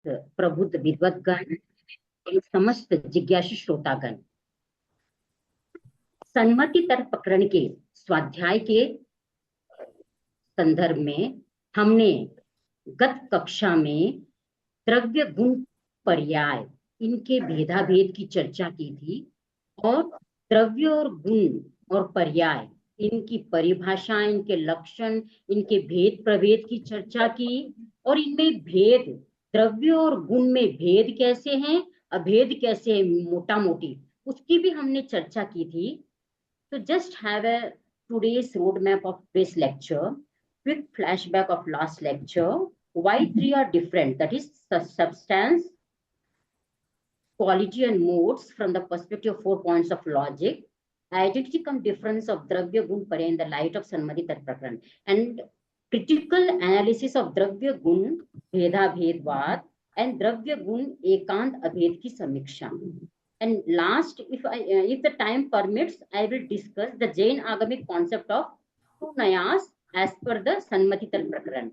प्रबुद्ध विद्वद्गण एवं समस्त जिज्ञासु श्रोतागण, सन्मति तर्क प्रकरण के स्वाध्याय के संदर्भ में हमने गत कक्षा में द्रव्य गुण पर्याय इनके भेदाभेद की चर्चा की थी और द्रव्य और गुण और पर्याय इनकी परिभाषा, इनके लक्षण, इनके भेद प्रभेद की चर्चा की और इनमें भेद, द्रव्य और गुण में भेद कैसे हैं, अभेद कैसे है, मोटा मोटी उसकी भी हमने चर्चा की थी। तो just have a today's roadmap of this lecture, quick flashback of last lecture. Why three are different? That is substance, quality and modes from the perspective of 4 points of logic. Identity cum difference of Dravya Gun Parya in the light of Sanmati Tark Prakran. And critical analysis of Dravya Gun Bheda Bhedvad and Dravya Gun Ekant Abhed ki Samiksha. And last, if the time permits, I will discuss the Jain Agamic concept of two Nayas as per the Sanmati Tark Prakran.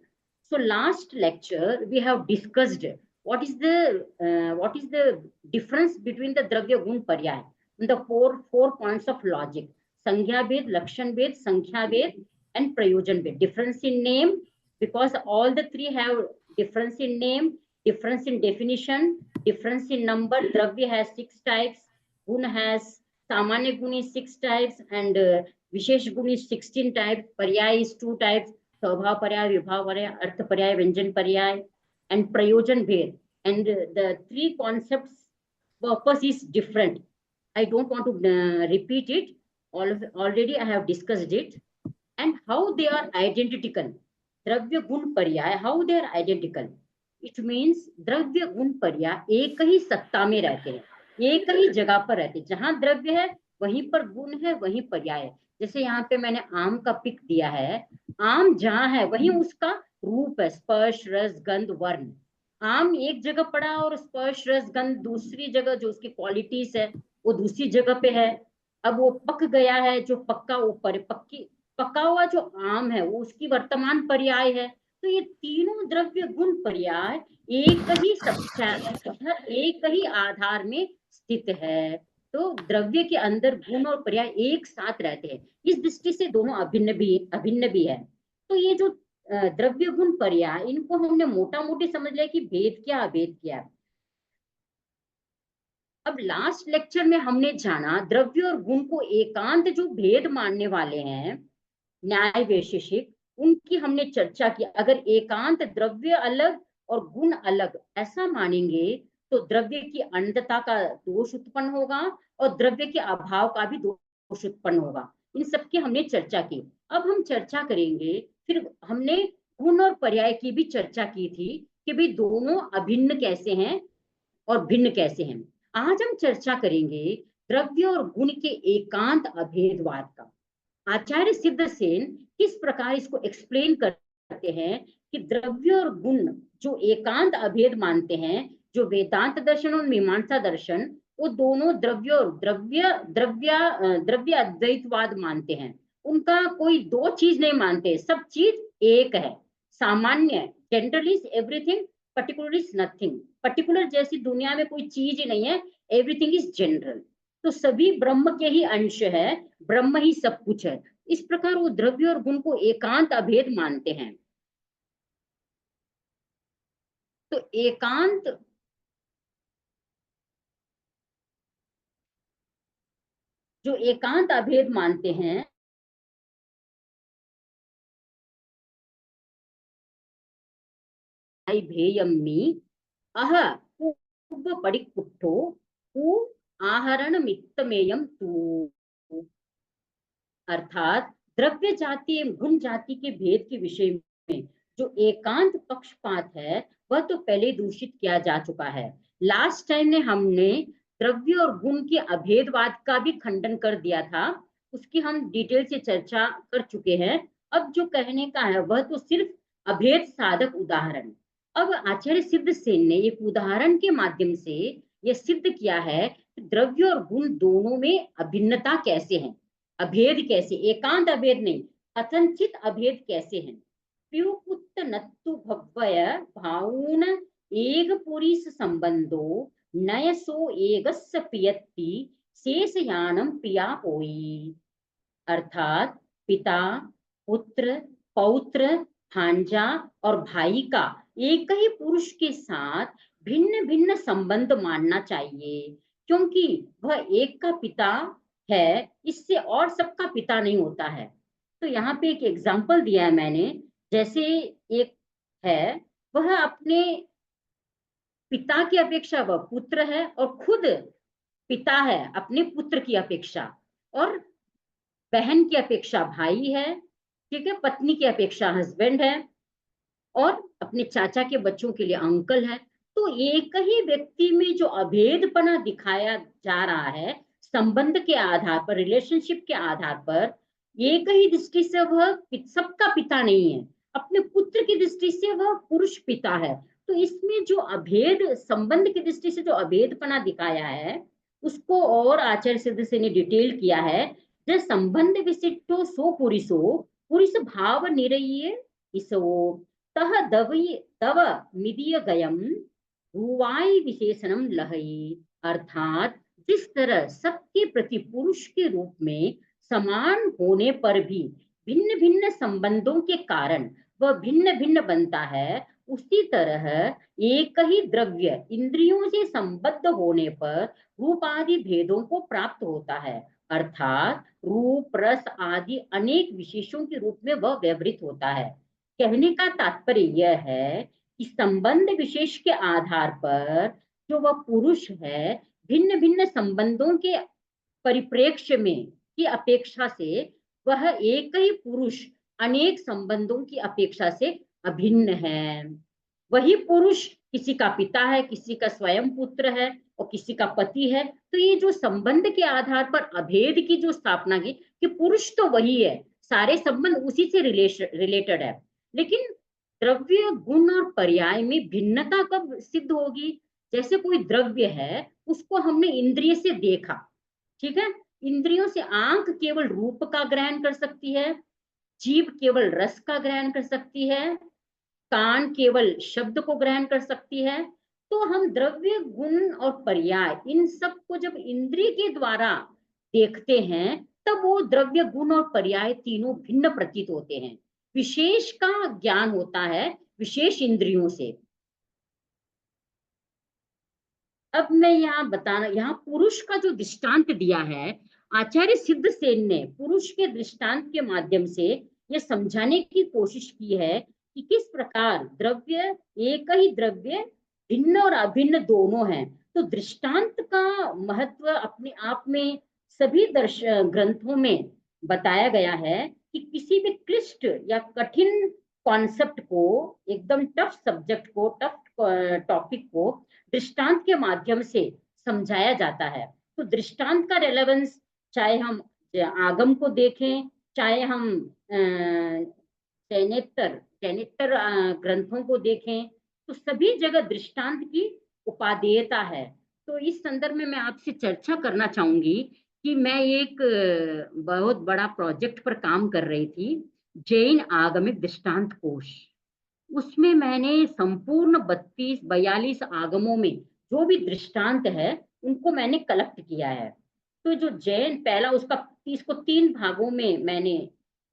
So last lecture we have discussed what is the difference between the Dravya Gun Paryay in the four points of logic: Sankhya Bhed, Lakshan Bhed, Sankhya Bhed, and Prayojan Bhed. Difference in name, because all the three have difference in name, difference in definition, difference in number. Dravya has 6 types, Gun has Samanya Gun is 6 types, and Vishesh Gun is 16 types. Paryay is 2 types: Swabhav Paryay, Vibhav Paryay, Artha Paryay, Vyanjan Paryay, and Prayojan Bhed. And the three concepts purpose is different. I don't want to repeat it. Already I have discussed it. And how they are identical. Dravya Gun Paryay, how they are identical. It means Dravya Gun Paryay एक ही सत्ता में रहते हैं, एक ही जगह पर रहते हैं. जहां द्रव्य है वहीं पर गुण है, वहीं पर्याय है. जैसे यहाँ पे मैंने आम का पिक दिया है. आम जहां है वहीं उसका रूप है, स्पर्श रस गंध वर्ण. आम एक जगह पड़ा और स्पर्श रस गंध दूसरी जगह, जो उसकी क्वालिटीज है वो दूसरी जगह पे है. अब वो पक गया है, जो पक्का वो पका हुआ जो आम है वो उसकी वर्तमान पर्याय है. तो ये तीनों द्रव्य गुण पर्याय एक ही एक ही आधार में स्थित है. तो द्रव्य के अंदर गुण और पर्याय एक साथ रहते हैं. इस दृष्टि से दोनों अभिन्न भी है. तो ये जो द्रव्य गुण पर्याय, इनको हमने मोटा मोटी समझ लिया कि भेद क्या अभेद क्या. अब लास्ट लेक्चर में हमने जाना द्रव्य और गुण को एकांत जो भेद मानने वाले हैं न्याय वैशेषिक, उनकी हमने चर्चा की. अगर एकांत द्रव्य अलग और गुण अलग ऐसा मानेंगे तो द्रव्य की अनंतता का दोष उत्पन्न होगा और द्रव्य के अभाव का भी दोष उत्पन्न होगा. इन सबकी हमने चर्चा की. अब हम चर्चा करेंगे, फिर हमने गुण और पर्याय की भी चर्चा की थी कि भाई दोनों अभिन्न कैसे हैं और भिन्न कैसे हैं. आज हम चर्चा करेंगे द्रव्य और गुण के एकांत अभेदवाद का. आचार्य सिद्धसेन किस प्रकार इसको एक्सप्लेन करते हैं कि द्रव्य और गुण जो एकांत अभेद मानते हैं, जो वेदांत दर्शन और मीमांसा दर्शन वो दोनों द्रव्य और द्रव्य अद्वैतवाद मानते हैं. उनका कोई दो चीज नहीं मानते, सब चीज एक है. सामान्य, general is everything, particular is nothing. Particular जैसी दुनिया में कोई चीज ही नहीं है, एवरीथिंग इज जनरल. तो सभी ब्रह्म के ही अंश है, ब्रह्म ही सब कुछ है. इस प्रकार वो द्रव्य और गुण को एकांत अभेद मानते हैं. तो एकांत जो एकांत अभेद मानते हैं, भेयम्मी अह परिकुट्ठो हु आहरण मित्तमेयम तू. अर्थात द्रव्य जाति एवं गुण जाति के भेद के विषय में जो एकांत पक्षपात है वह तो पहले दूषित किया जा चुका है. लास्ट टाइम ने हमने द्रव्य और गुण के अभेदवाद का भी खंडन कर दिया था, उसकी हम डिटेल से चर्चा कर चुके हैं. अब जो कहने का है वह तो सिर्फ अभेद साधक उदाहरण. अब आचार्य सिद्धसेन ने एक उदाहरण के माध्यम से यह सिद्ध किया है कि द्रव्य और गुण दोनों में अभिन्नता कैसे है, अभेद कैसे, एकांत अभेद नहीं, असंचित अभेद कैसे हैं. प्युपुत्त नत्तु भव्वय भाऊन एक पुरीस संबंधो नयसो एगस्य पियत्ति शेषयानम पिया पोई। अर्थात पिता, पुत्र, पौत्र, भांजा और भाई का एक ही पुरुष के साथ भिन्न भिन्न संबंध मानना चाहिए, क्योंकि वह एक का पिता है, इससे और सबका पिता नहीं होता है। तो यहाँ पे एक एग्जाम्पल दिया है मैंने, जैसे एक है, वह अपने पिता की अपेक्षा वह पुत्र है और खुद पिता है अपने पुत्र की अपेक्षा, और बहन की अपेक्षा भाई है, ठीक है, पत्नी की अपेक्षा हस्बैंड है, और अपने चाचा के बच्चों के लिए अंकल है। तो एक ही व्यक्ति में जो अभेदपना दिखाया जा रहा है संबंध के आधार पर, रिलेशनशिप के आधार पर, एक ही दृष्टि से वह सबका पिता नहीं है, अपने पुत्र की दृष्टि से वह पुरुष पिता है। तो इसमें जो अभेद, संबंध की दृष्टि से जो अभेदपना दिखाया है, उसको और आचार्य सिद्धसेन ने डिटेल किया है। जो संबंध विशिष्टो सो पुरुषो पुरुष भाव निरय्य इसो तह तव मिदीय गयम भुवाई विशेषणम लहई। अर्थात जिस तरह सबके प्रति पुरुष के रूप में समान होने पर भी भिन्न भिन्न संबंधों के कारण वह भिन्न भिन्न बनता है, उसी तरह एक ही द्रव्य इंद्रियों से संबद्ध होने पर रूप आदि भेदों को प्राप्त होता है। अर्थात रूप, रस आदि अनेक विशेषों के रूप में वह व्यवहृत होता है। कहने का तात्पर्य यह है कि संबंध विशेष के आधार पर जो वह पुरुष है, भिन्न भिन्न संबंधों के परिप्रेक्ष्य में की अपेक्षा से वह एक ही पुरुष अनेक संबंधों की अपेक्षा से अभिन्न है। वही पुरुष किसी का पिता है, किसी का स्वयं पुत्र है और किसी का पति है। तो ये जो संबंध के आधार पर अभेद की जो स्थापना की कि पुरुष तो वही है, सारे संबंध उसी से रिलेटेड है, लेकिन द्रव्य, गुण और पर्याय में भिन्नता कब सिद्ध होगी? जैसे कोई द्रव्य है, उसको हमने इंद्रिय से देखा, ठीक है, इंद्रियों से आंख केवल रूप का ग्रहण कर सकती है, जीभ केवल रस का ग्रहण कर सकती है, कान केवल शब्द को ग्रहण कर सकती है। तो हम द्रव्य, गुण और पर्याय इन सब को जब इंद्रिय के द्वारा देखते हैं, तब वो द्रव्य, गुण और पर्याय तीनों भिन्न प्रतीत होते हैं। विशेष का ज्ञान होता है विशेष इंद्रियों से। अब मैं यहाँ पुरुष का जो दृष्टांत दिया है, आचार्य सिद्धसेन ने पुरुष के दृष्टांत के माध्यम से ये समझाने की कोशिश की है कि किस प्रकार द्रव्य, एक ही द्रव्य भिन्न और अभिन्न दोनों हैं। तो दृष्टांत का महत्व अपने आप में सभी ग्रंथों में बताया गया है कि किसी भी क्लिष्ट या कठिन कॉन्सेप्ट को, एकदम टफ सब्जेक्ट को, टफ टॉपिक को दृष्टांत के माध्यम से समझाया जाता है। तो दृष्टांत का रेलेवेंस, चाहे हम आगम को देखें, चाहे हम चैनेतर ग्रंथों को देखें, तो सभी जगह दृष्टांत की उपादेयता है। तो इस संदर्भ में मैं आपसे चर्चा करना चाहूंगी कि मैं एक बहुत बड़ा प्रोजेक्ट पर काम कर रही थी, जैन आगमिक दृष्टांत कोश। उसमें मैंने संपूर्ण 42 आगमों में जो भी दृष्टांत है उनको मैंने कलेक्ट किया है। तो जो जैन, पहला उसका, इसको 3 भागों में मैंने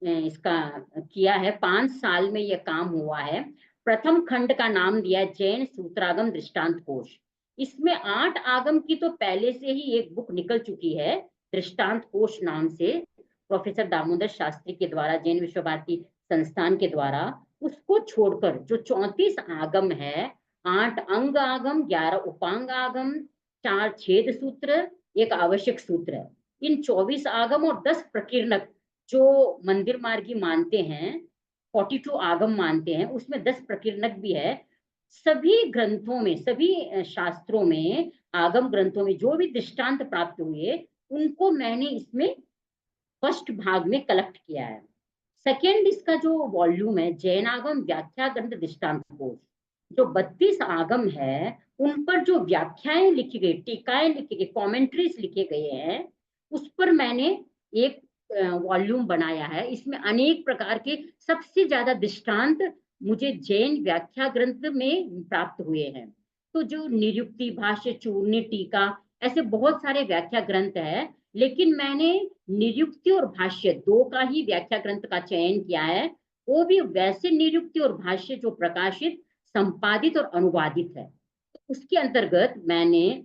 इसका किया है, 5 साल में यह काम हुआ है। प्रथम खंड का नाम दिया है जैन सूत्रागम दृष्टांत कोश। इसमें 8 आगम की तो पहले से ही एक बुक निकल चुकी है दृष्टांत कोश नाम से, प्रोफेसर दामोदर शास्त्री के द्वारा, जैन विश्व भारती संस्थान के द्वारा। उसको छोड़कर जो 34 आगम है, 8 अंग आगम, 11 उपांग आगम, 4 छेद सूत्र, 1 आवश्यक सूत्र है, इन 24 आगम और 10 प्रकीर्णक जो मंदिर मार्गी मानते हैं, 42 आगम मानते हैं, उसमें 10 प्रकीर्णक भी है। सभी ग्रंथों में, सभी शास्त्रों में, आगम ग्रंथों में जो भी दृष्टांत प्राप्त हुए उनको मैंने इसमें फर्स्ट भाग में कलेक्ट किया है। सेकेंड इसका जो वॉल्यूम है, जैन आगम व्याख्या ग्रंथ दृष्टांत कोश, जो 32 आगम है उन पर जो व्याख्याएं लिखी गई, टीकाएं लिखी गई, कमेंट्रीज लिखे गए हैं, उस पर मैंने एक वॉल्यूम बनाया है। इसमें अनेक प्रकार के सबसे ज्यादा दृष्टांत मुझे जैन व्याख्या ग्रंथ में प्राप्त हुए हैं। तो जो निरुक्ति, भाष्य, चूर्णी, टीका, ऐसे बहुत सारे व्याख्या ग्रंथ है, लेकिन मैंने निरुक्ति और भाष्य दो का ही व्याख्या ग्रंथ का चयन किया है, वो भी वैसे निरुक्ति और भाष्य जो प्रकाशित, संपादित और अनुवादित है। तो उसके अंतर्गत मैंने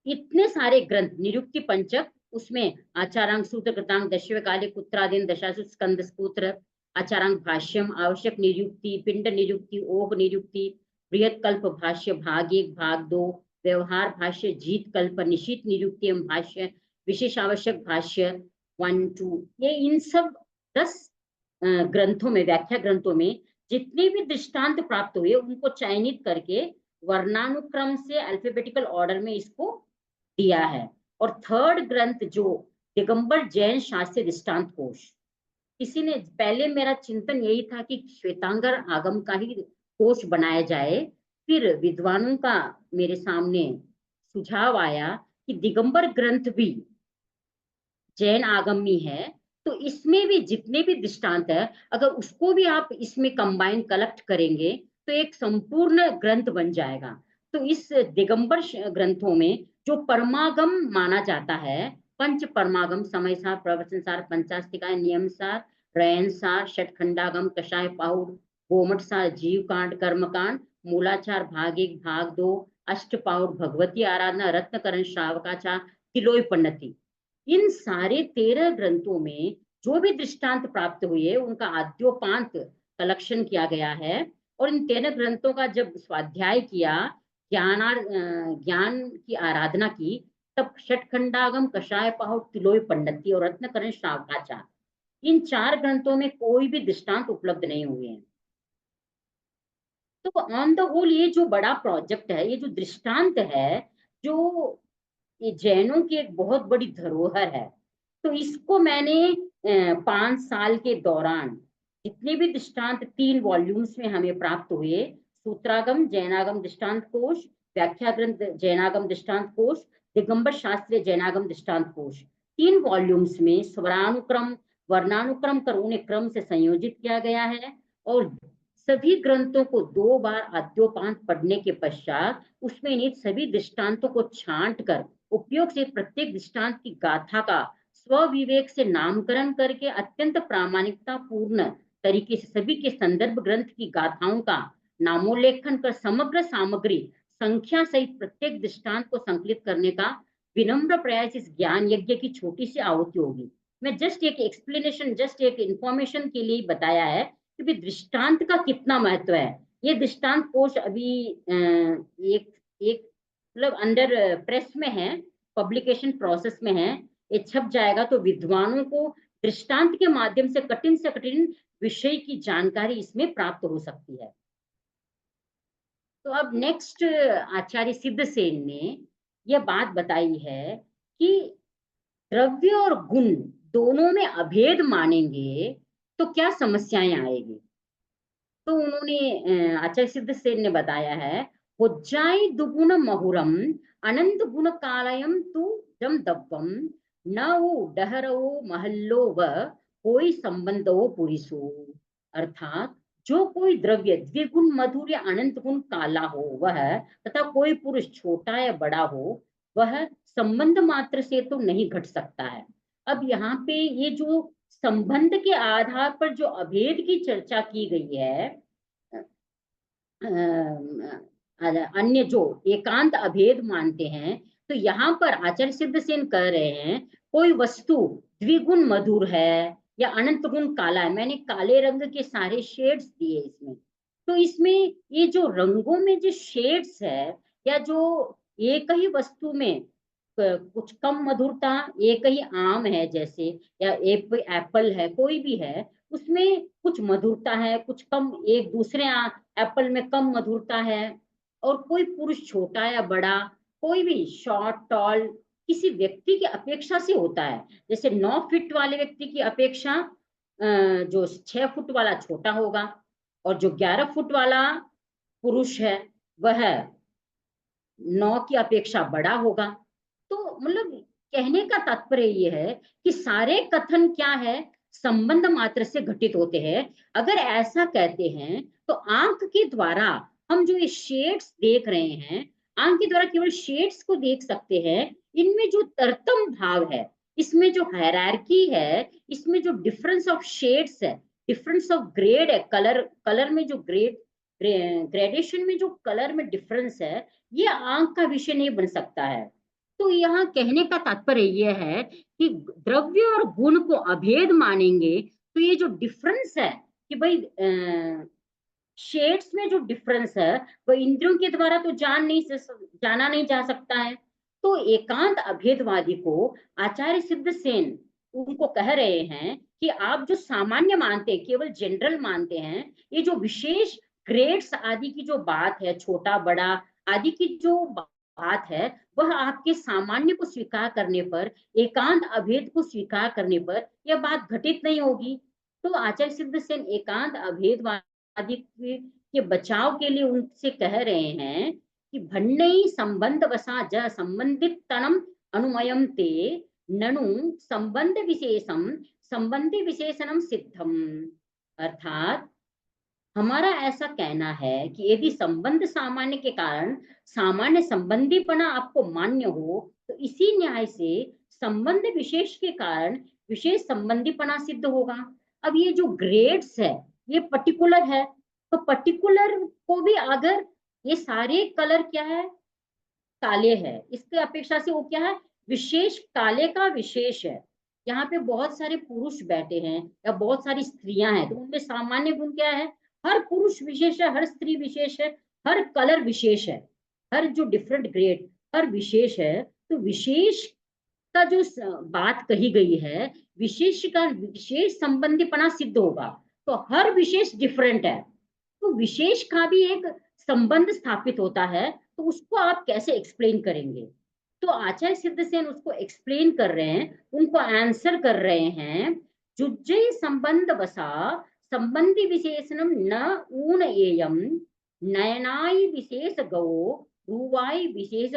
इतने सारे ग्रंथ, निरुक्ति पंचक, उसमें आचारांग सूत्र, कृतांग, दशव काले, कुत्रादीन, दशासु, स्कंद सूत्र, आचारांग भाष्यम, आवश्यक निरुक्ति, पिंड निरुक्ति, ओघ निरुक्ति, बृहत कल्प भाष्य भाग 1 भाग 2, व्यवहार भाष्य, जीत कल्प, निशित निरुक्ति एवं भाष्य, विशेष आवश्यक भाष्य 1 2, ये इन सब 10 ग्रंथों में, व्याख्या ग्रंथों में जितने भी दृष्टांत प्राप्त हुए उनको चयनित करके वर्णानुक्रम से अल्फाबेटिकल ऑर्डर में इसको दिया है। और थर्ड ग्रंथ जो दिगंबर जैन शास्त्रीय दृष्टांत कोश, किसी ने पहले, मेरा चिंतन यही था कि श्वेतांगर आगम का ही कोश बनाया जाए, फिर विद्वानों का मेरे सामने सुझाव आया कि दिगंबर ग्रंथ भी जैन आगमी है, तो इसमें भी जितने भी दृष्टांत है, अगर उसको भी आप इसमें कंबाइन कलेक्ट करेंगे तो एक संपूर्ण ग्रंथ बन जाएगा। तो इस दिगंबर ग्रंथों में जो परमागम माना जाता है, पंच परमागम, समय सार, प्रवचन सार, पंचास्तिका, नियम सार, रयन सार, षटखंडागम, कषाय पाहुड़, गोमट सार, जीव कांड, कर्मकांड, मूलाचार भाग 1 भाग 2, अष्ट पाहुड़, भगवती आराधना, रत्नकरण, श्रावकाचार, तिलोई पन्नति, इन सारे 13 ग्रंथों में जो भी दृष्टांत प्राप्त हुए उनका आद्योपांत कलेक्शन किया गया है। और इन 13 ग्रंथों का जब स्वाध्याय किया, ज्ञान की आराधना की, तब षटखंडागम, कषाय पाहुड़, तिलोई पन्नति और रत्नकरण, श्रावकाचार, इन 4 ग्रंथों में कोई भी दृष्टांत उपलब्ध नहीं हुए हैं। तो ऑन द होल ये जो बड़ा प्रोजेक्ट है, ये जो दृष्टांत है, जो ये जैनों की एक बहुत बड़ी धरोहर है। तो इसको मैंने 5 साल के दौरान जितने भी दृष्टांत 3 वॉल्यूम्स में हमें प्राप्त हुए, सूत्रागम जैनागम दृष्टांत कोश, व्याख्या ग्रंथ जैनागम दृष्टांत कोश, दिगंबर शास्त्रीय जैनागम दृष्टांत कोश, 3 वॉल्यूम्स में स्वरानुक्रम, वर्णानुक्रम कर उन्हें क्रम से संयोजित किया गया है। और सभी ग्रंथों को 2 बार आद्योपांत पढ़ने के पश्चात उसमें निहित सभी दृष्टांतों को छांट कर उपयोग से प्रत्येक दृष्टांत की गाथा का स्वविवेक से नामकरण करके अत्यंत प्रामाणिकता पूर्ण तरीके से सभी के संदर्भ ग्रंथ की गाथाओं का नामोल्लेखन कर समग्र सामग्री संख्या सहित प्रत्येक दृष्टांत को संकलित करने का विनम्र प्रयास इस ज्ञान यज्ञ की छोटी सी आहुति होगी। मैं जस्ट एक एक्सप्लेनेशन, जस्ट एक इंफॉर्मेशन के लिए बताया है कि दृष्टांत का कितना महत्व है। ये दृष्टांत कोश अभी एक एक मतलब अंडर प्रेस में है, पब्लिकेशन प्रोसेस में है, ये छप जाएगा तो विद्वानों को दृष्टांत के माध्यम से कठिन विषय की जानकारी इसमें प्राप्त हो सकती है। तो अब नेक्स्ट आचार्य सिद्धसेन ने यह बात बताई है कि द्रव्य और गुण दोनों में अभेद मानेंगे तो क्या समस्याएं आएगी। तो उन्होंने आचार्य सिद्धसेन ने बताया है, हुज्जाई दुगुण महुरम अनंत गुण कालयम तु जम दब्बम न वो डहरो महल्लो व कोई संबंधो पुरिसो। अर्थात जो कोई द्रव्य द्विगुण मधुर या अनंत गुण काला हो वह, तथा कोई पुरुष छोटा या बड़ा हो वह संबंध मात्र से तो नहीं घट सकता है। अब यहाँ पे ये जो संबंध के आधार पर जो अभेद की चर्चा की गई है, अन्य जो एकांत अभेद मानते हैं, तो यहाँ पर आचार्य सिद्धसेन कह रहे हैं कोई वस्तु द्विगुण मधुर है या अनंत गुण काला है, मैंने काले रंग के सारे शेड्स दिए इसमें, तो इसमें ये जो रंगों में जो शेड्स है, या जो एक ही वस्तु में कुछ कम मधुरता, एक ही आम है जैसे, या एप्पल है, कोई भी है, उसमें कुछ मधुरता है, कुछ कम, एक दूसरे एप्पल में कम मधुरता है। और कोई पुरुष छोटा या बड़ा, कोई भी शॉर्ट टॉल किसी व्यक्ति की अपेक्षा से होता है। जैसे 9 फीट वाले व्यक्ति की अपेक्षा जो 6 फुट वाला छोटा होगा, और जो 11 फुट वाला पुरुष है वह 9 की अपेक्षा बड़ा होगा। तो मतलब कहने का तात्पर्य ये है कि सारे कथन क्या है, संबंध मात्र से घटित होते हैं। अगर ऐसा कहते हैं तो आंख के द्वारा हम जो ये शेड्स देख रहे हैं, आंख के द्वारा केवल शेड्स को देख सकते हैं। इनमें जो तरतम भाव है, इसमें जो हायरार्की है, इसमें जो डिफरेंस ऑफ शेड्स है, डिफरेंस ऑफ ग्रेड है, कलर में जो ग्रेडेशन में जो कलर में डिफरेंस है, ये आंख का विषय नहीं बन सकता है। तो यहाँ कहने का तात्पर्य यह है कि द्रव्य और गुण को अभेद मानेंगे तो ये जो डिफरेंस है कि भाई शेड्स में जो डिफरेंस है वह इंद्रियों के द्वारा तो जाना नहीं जा सकता है। तो एकांत अभेदवादी को आचार्य सिद्धसेन उनको कह रहे हैं कि आप जो सामान्य मानते हैं, केवल जनरल मानते हैं, ये जो विशेष ग्रेड्स आदि की जो बात है, छोटा बड़ा आदि की जो बात है, वह आपके सामान्य को स्वीकार करने पर, एकांत अभेद को स्वीकार करने पर यह बात घटित नहीं होगी। तो आचार्य सिद्धसेन एकांत अभेदवादी के बचाव के लिए उनसे कह रहे हैं कि भन्नई संबंध वसा ज संबंधित तनम अनुमयम ते ननु संबंध विशेषम संबंधी विशेषणम सिद्धम। अर्थात हमारा ऐसा कहना है कि यदि संबंध सामान्य के कारण सामान्य संबंधीपना आपको मान्य हो, तो इसी न्याय से संबंध विशेष के कारण विशेष संबंधीपना सिद्ध होगा। अब ये जो ग्रेड्स है, ये पर्टिकुलर है, तो पर्टिकुलर को भी अगर ये सारे कलर क्या है, काले है, इसके अपेक्षा से वो क्या है, विशेष काले का विशेष है। यहाँ पे बहुत सारे पुरुष बैठे हैं या बहुत सारी स्त्रियां हैं, तो उनमें सामान्य गुण क्या है, हर पुरुष विशेष है, हर स्त्री विशेष है, हर कलर विशेष है, हर जो डिफरेंट ग्रेड हर विशेष है। तो विशेष का जो बात कही गई है, विशेष का विशेष संबंधीपना सिद्ध होगा, तो हर विशेष डिफरेंट है, तो विशेष का भी एक संबंध स्थापित होता है। तो उसको आप कैसे एक्सप्लेन करेंगे? तो आचार्य सिद्धसेन उसको एक्सप्लेन कर रहे हैं, उनको आंसर कर रहे हैं। जुज्जय संबंध वसा संबंधी विशेषणम न ऊन एयम नयनाय विशेष गो रूवाय विशेष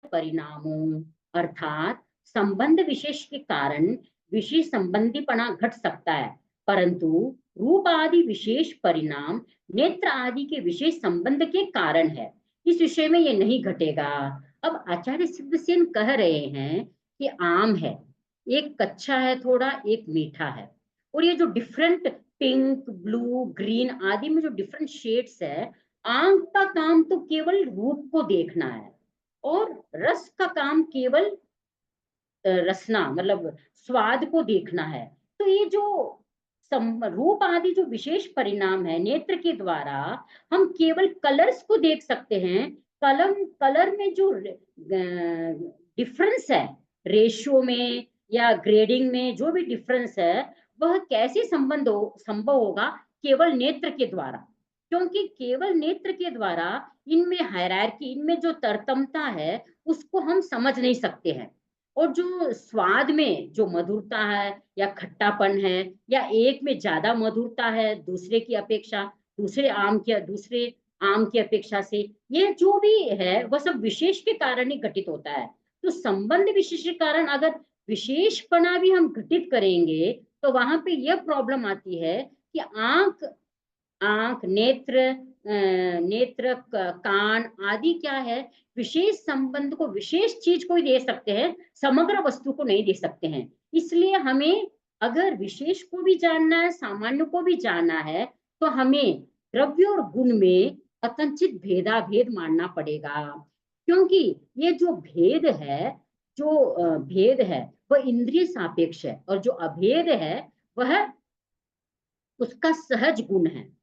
परिणामो। अर्थात संबंध विशेष के कारण विशेष संबंधीपना घट सकता है, परंतु रूप आदि विशेष परिणाम नेत्र आदि के विशेष संबंध के कारण है, इस विषय में ये नहीं घटेगा। अब आचार्य सिद्धसेन कह रहे हैं कि आम है, एक कच्चा है थोड़ा, एक मीठा है, और ये जो डिफरेंट पिंक ब्लू ग्रीन आदि में जो डिफरेंट शेड्स है, आंख का काम तो केवल रूप को देखना है, और रस का काम केवल रसना मतलब स्वाद को देखना है। तो ये जो रूप आदि जो विशेष परिणाम है नेत्र के द्वारा, हम केवल कलर्स को देख सकते हैं। कलर में जो डिफरेंस है, रेशियो में या ग्रेडिंग में जो भी डिफरेंस है, वह कैसे संभव होगा, केवल नेत्र के द्वारा, क्योंकि केवल नेत्र के द्वारा इनमें हायरार्की, इनमें जो तरतमता है उसको हम समझ नहीं सकते हैं। और जो स्वाद में जो मधुरता है या खट्टापन है, या एक में ज्यादा मधुरता है दूसरे की अपेक्षा, दूसरे आम की अपेक्षा से, ये जो भी है वह सब विशेष के कारण ही घटित होता है। तो संबंध विशेष के कारण अगर विशेषपना भी हम घटित करेंगे, तो वहां पे यह प्रॉब्लम आती है कि आंख नेत्र कान आदि क्या है, विशेष संबंध को, विशेष चीज को ही दे सकते हैं, समग्र वस्तु को नहीं दे सकते हैं। इसलिए हमें अगर विशेष को भी जानना है, सामान्य को भी जानना है, तो हमें द्रव्य और गुण में अकंचित भेदाभेद मानना पड़ेगा, क्योंकि ये जो भेद है वह इंद्रिय सापेक्ष है, और जो अभेद है वह उसका सहज गुण है।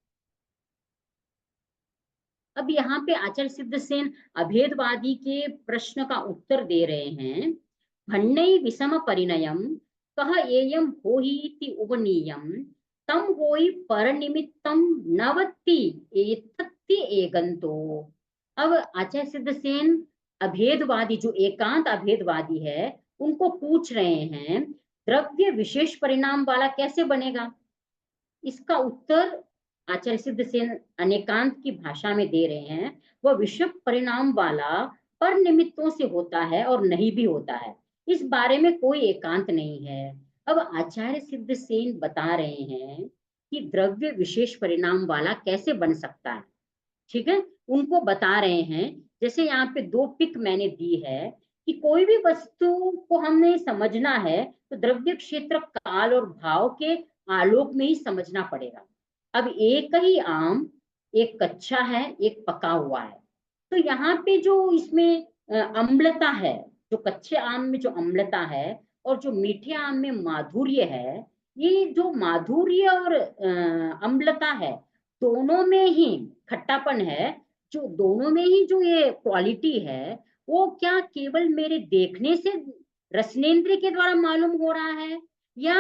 अब यहाँ पे आचार्य सिद्धसेन अभेदवादी के प्रश्न का उत्तर दे रहे हैं। भन्नई विषम परिणयम कह एयम होहीति उपनीयम तम होई परनिमित्तम नवति एतत्ति एगंतो। अब आचार्य सिद्धसेन अभेदवादी, जो एकांत अभेदवादी है, उनको पूछ रहे हैं द्रव्य विशेष परिणाम वाला कैसे बनेगा। इसका उत्तर आचार्य सिद्धसेन अनेकांत की भाषा में दे रहे हैं। वह विषम परिणाम वाला पर निमित्तों से होता है और नहीं भी होता है, इस बारे में कोई एकांत नहीं है। अब आचार्य सिद्धसेन बता रहे हैं कि द्रव्य विशेष परिणाम वाला कैसे बन सकता है। ठीक है, उनको बता रहे हैं। जैसे यहाँ पे दो पिक मैंने दी है कि कोई भी वस्तु को हमने समझना है तो द्रव्य क्षेत्र काल और भाव के आलोक में ही समझना पड़ेगा। अब एक ही आम, एक कच्चा है, एक पका हुआ है। तो यहाँ पे जो इसमें अम्लता है, जो कच्चे आम में जो अम्लता है और जो मीठे आम में माधुर्य है, ये जो माधुर्य और अम्लता है, दोनों में ही खट्टापन है, जो दोनों में ही जो ये क्वालिटी है, वो क्या केवल मेरे देखने से रसनेंद्रिय के द्वारा मालूम हो रहा है या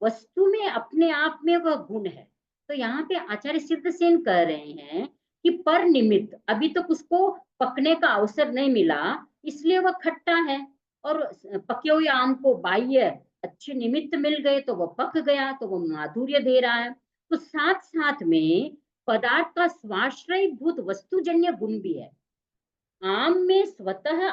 वस्तु में अपने आप में वह गुण है। तो यहाँ पे आचार्य सिद्धसेन कह रहे हैं कि पर निमित्त अभी तक उसको पकने का अवसर नहीं मिला, इसलिए वह खट्टा है। और पके हुए आम को बाह्य अच्छे निमित्त मिल गए तो वह पक गया, तो वह माधुर्य दे रहा है। तो साथ साथ में पदार्थ का स्वाश्रय भूत वस्तुजन्य गुण भी है। आम में स्वतः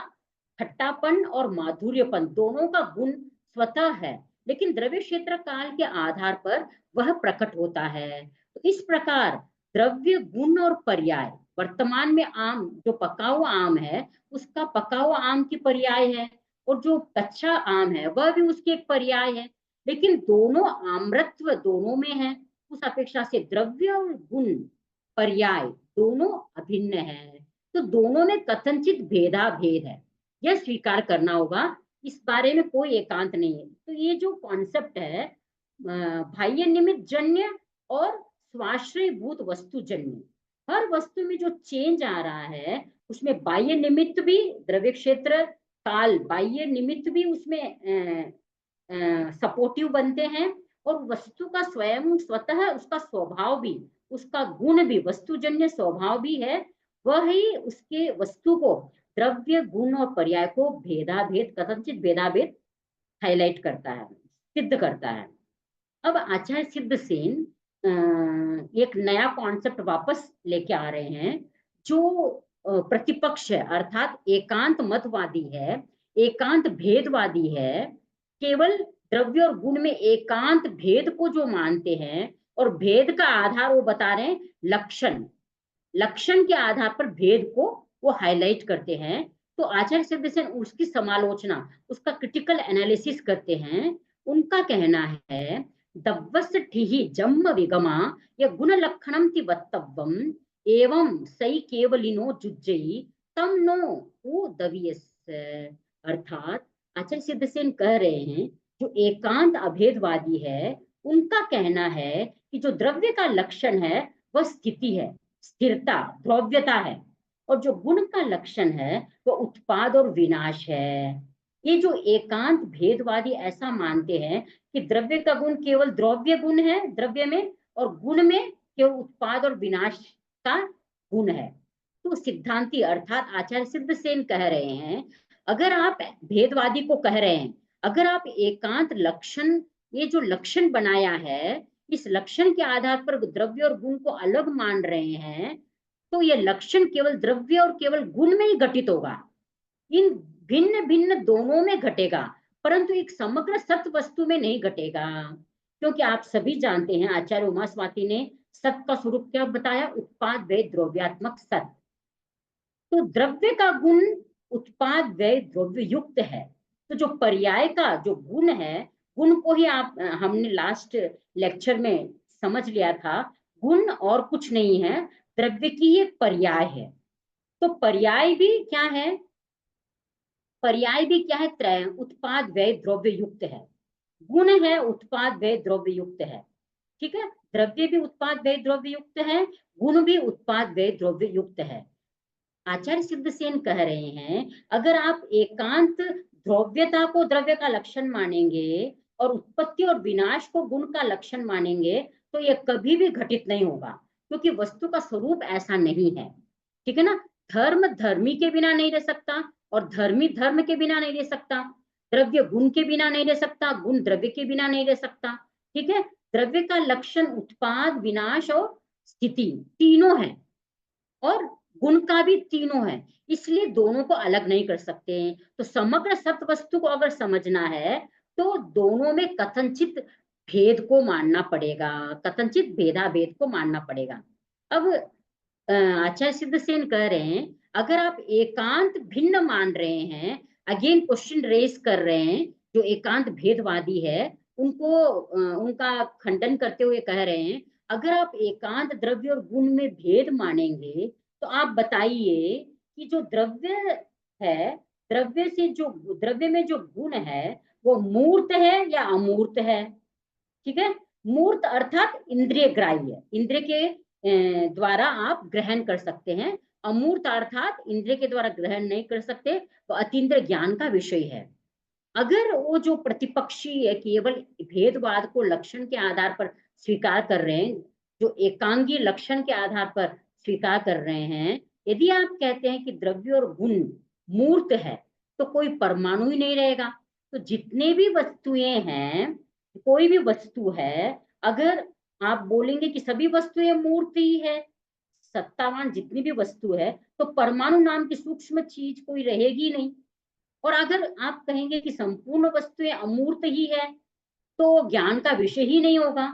खट्टापन और माधुर्यपन दोनों का गुण स्वतः है, लेकिन द्रव्य क्षेत्र काल के आधार पर वह प्रकट होता है। तो इस प्रकार द्रव्य गुण और पर्याय, वर्तमान में आम जो पका हुआ आम है उसका पका हुआ आम की पर्याय है, और जो कच्चा आम है वह भी उसकी एक पर्याय है। लेकिन दोनों आम्रत्व दोनों में है, उस अपेक्षा से द्रव्य और गुण पर्याय दोनों अभिन्न है। तो दोनों में कथनचित भेदा भेद है, यह स्वीकार करना होगा। इस बारे में कोई एकांत नहीं है। तो ये जो कॉन्सेप्ट है बाह्य निमित्त जन्य और स्वाश्रय भूत वस्तु जन्य, हर वस्तु में जो चेंज आ रहा है उसमें बाह्य निमित्त भी, द्रव्य क्षेत्र काल बाह्य निमित्त भी उसमें सपोर्टिव बनते हैं, और वस्तु का स्वयं स्वतः उसका स्वभाव भी, उसका गुण भी, वस्तुजन्य स्वभाव भी है, वह ही उसके वस्तु को द्रव्य गुण और पर्याय को भेदाभेद, कथनचित भेदाभेद हाईलाइट करता है, सिद्ध करता है। अब आचार्य सिद्धसेन एक नया कॉन्सेप्ट वापस लेके आ रहे हैं, जो प्रतिपक्ष है, अर्थात एकांत मतवादी है, एकांत भेदवादी है, केवल द्रव्य और गुण में एकांत भेद को जो मानते हैं, और भेद का आधार वो बता रहे हैं लक्षण, लक्षण के आधार पर भेद को वो हाईलाइट करते हैं। तो आचार्य सिद्धसेन उसकी समालोचना, उसका क्रिटिकल एनालिसिस करते हैं। उनका कहना है दव्वस्ठिहि जम्म विगमा या गुण लक्षणम ति वक्तव्यम एवं सई केवलिनो जुज्जयी तम नो ओ दवियस। अर्थात आचार्य सिद्धसेन कह रहे हैं जो एकांत अभेदवादी है, उनका कहना है कि जो द्रव्य का लक्षण है वह स्थिति है, स्थिरता, द्रव्यता है, और जो गुण का लक्षण है वो उत्पाद और विनाश है। ये जो एकांत भेदवादी ऐसा मानते हैं कि द्रव्य का गुण केवल द्रव्य गुण है द्रव्य में, और गुण में केवल उत्पाद और विनाश का गुण है। तो सिद्धांती अर्थात आचार्य सिद्धसेन कह रहे हैं, अगर आप भेदवादी को कह रहे हैं, अगर आप एकांत लक्षण, ये जो लक्षण बनाया है, इस लक्षण के आधार पर द्रव्य और गुण को अलग मान रहे हैं, तो ये लक्षण केवल द्रव्य और केवल गुण में ही घटित होगा, इन भिन्न भिन्न दोनों में घटेगा, परंतु एक समग्र सत वस्तु में नहीं घटेगा। क्योंकि आप सभी जानते हैं आचार्य उमा स्वाति ने सत का स्वरूप क्या बताया, उत्पाद व्यय द्रव्यात्मक सत। तो द्रव्य का गुण उत्पाद व्यय द्रव्य युक्त है। तो जो पर्याय का जो गुण है, गुण को ही आप हमने लास्ट लेक्चर में समझ लिया था, गुण और कुछ नहीं है, द्रव्य की एक पर्याय है। तो पर्याय भी क्या है, पर्याय भी क्या है, त्रय, उत्पाद व्यय द्रव्य युक्त है। गुण है उत्पाद व्यय द्रव्य युक्त है। ठीक है, द्रव्य भी उत्पाद व्यय द्रव्य युक्त है, गुण भी उत्पाद व्यय द्रव्य युक्त है। आचार्य सिद्धसेन कह रहे हैं अगर आप एकांत द्रव्यता को द्रव्य का लक्षण मानेंगे और उत्पत्ति और विनाश को गुण का लक्षण मानेंगे, तो यह कभी भी घटित नहीं होगा, क्योंकि वस्तु का स्वरूप ऐसा नहीं है। ठीक है ना, धर्म धर्मी के बिना नहीं रह सकता, और धर्मी धर्म के बिना नहीं रह सकता, द्रव्य गुण के बिना नहीं रह सकता, गुण द्रव्य के बिना नहीं रह सकता। ठीक है, द्रव्य का लक्षण उत्पाद, विनाश और स्थिति तीनों है, और गुण का भी तीनों है, इसलिए दोनों को अलग नहीं कर सकते हैं। तो समग्र सत्य वस्तु को अगर समझना है तो दोनों में कथनचित भेद को मानना पड़ेगा, कथनचित भेदाभेद को मानना पड़ेगा। अब आचार्य सिद्धसेन कह रहे हैं अगर आप एकांत भिन्न मान रहे हैं, अगेन क्वेश्चन रेस कर रहे हैं, जो एकांत भेदवादी है उनको उनका खंडन करते हुए कह रहे हैं अगर आप एकांत द्रव्य और गुण में भेद मानेंगे तो आप बताइए कि जो द्रव्य है, द्रव्य में जो गुण है वो मूर्त है या अमूर्त है? ठीक है, मूर्त अर्थात इंद्रिय ग्राह्य, इंद्रिय के द्वारा आप ग्रहण कर सकते हैं। अमूर्त अर्थात इंद्रिय के द्वारा ग्रहण नहीं कर सकते, वो अतीन्द्रिय ज्ञान का विषय है। अगर वो जो प्रतिपक्षी है केवल भेदवाद को लक्षण के आधार पर स्वीकार कर रहे हैं, जो एकांगी लक्षण के आधार पर स्वीकार कर रहे हैं, यदि आप कहते हैं कि द्रव्य और गुण मूर्त है तो कोई परमाणु ही नहीं रहेगा। तो जितने भी वस्तुएं हैं, कोई भी वस्तु है, अगर आप बोलेंगे कि सभी वस्तुएं मूर्त ही है, सत्तावान जितनी भी वस्तु है, तो परमाणु नाम की सूक्ष्म चीज कोई रहेगी नहीं। और अगर आप कहेंगे कि संपूर्ण वस्तुएं अमूर्त ही है तो ज्ञान का विषय ही नहीं होगा।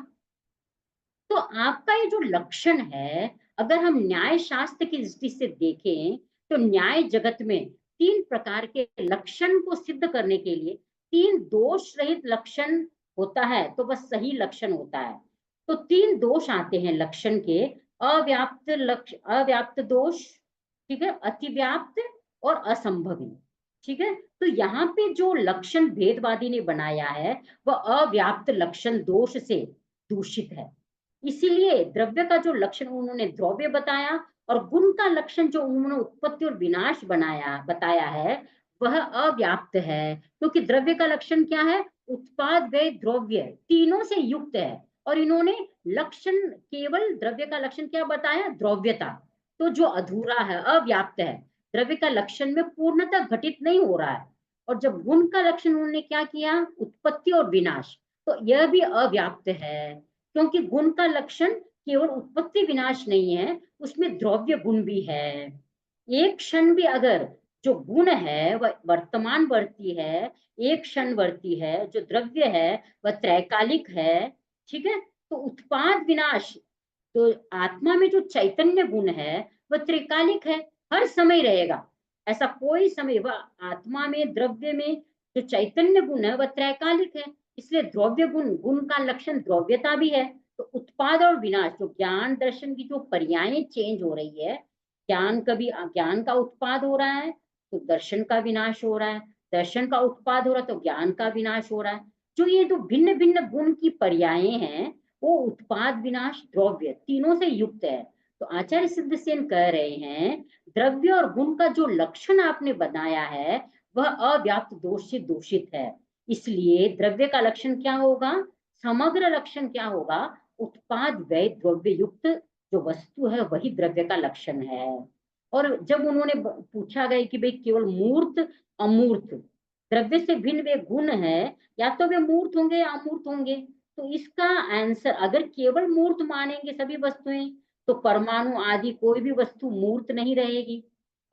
तो आपका ये जो लक्षण है, अगर हम न्याय शास्त्र की दृष्टि से देखें तो न्याय जगत में 3 प्रकार के लक्षण को सिद्ध करने के लिए 3 दोष रहित लक्षण होता है तो वह सही लक्षण होता है। तो 3 दोष आते हैं लक्षण के, अव्याप्त दोष, ठीक है, अतिव्याप्त और असंभवी। ठीक है, तो यहाँ पे जो लक्षण भेदवादी ने बनाया है वह अव्याप्त लक्षण दोष से दूषित है। इसीलिए द्रव्य का जो लक्षण उन्होंने द्रव्य बताया और गुण का लक्षण जो उन्होंने उत्पत्ति और विनाश बताया है वह अव्याप्त है, क्योंकि द्रव्य का लक्षण क्या है? उत्पाद व्यय द्रव्य, तीनों से युक्त है। और इन्होंने लक्षण केवल द्रव्य का लक्षण क्या बताया? द्रव्यता। तो जो अधूरा है, अव्याप्त है, द्रव्य का लक्षण में पूर्णतः घटित नहीं हो रहा है। और जब गुण का लक्षण उन्होंने क्या किया? उत्पत्ति और विनाश, तो यह भी अव्याप्त है, क्योंकि गुण का लक्षण केवल उत्पत्ति विनाश नहीं है, उसमें द्रव्य गुण भी है। एक क्षण भी अगर जो गुण है वह वर्तमान वर्ती है, एक क्षण वर्ती है, जो द्रव्य है वह त्रैकालिक है। ठीक है, तो उत्पाद विनाश, तो आत्मा में जो चैतन्य गुण है वह त्रिकालिक है, हर समय रहेगा। ऐसा कोई समय, वह आत्मा में द्रव्य में जो चैतन्य गुण है वह त्रैकालिक है, इसलिए द्रव्य गुण का लक्षण द्रव्यता भी है। तो उत्पाद और विनाश, जो ज्ञान दर्शन की जो पर्याय चेंज हो रही है, ज्ञान कभी ज्ञान का उत्पाद हो रहा है तो दर्शन का विनाश हो रहा है, दर्शन का उत्पाद हो रहा है तो ज्ञान का विनाश हो रहा है। जो ये जो भिन्न भिन्न गुण की पर्याय हैं वो उत्पाद विनाश द्रव्य तीनों से युक्त है। तो आचार्य सिद्धसेन कह रहे हैं द्रव्य और गुण का जो लक्षण आपने बनाया है वह अव्याप्त दोष से दूषित है। इसलिए द्रव्य का लक्षण क्या होगा? समग्र लक्षण क्या होगा? उत्पाद व्यय द्रव्य युक्त जो वस्तु है वही द्रव्य का लक्षण है। और जब उन्होंने पूछा गया कि भाई केवल मूर्त अमूर्त द्रव्य से भिन्न वे गुण है, या तो वे मूर्त होंगे या अमूर्त होंगे, तो इसका आंसर, अगर केवल मूर्त मानेंगे सभी वस्तुएं तो परमाणु आदि कोई भी वस्तु मूर्त नहीं रहेगी,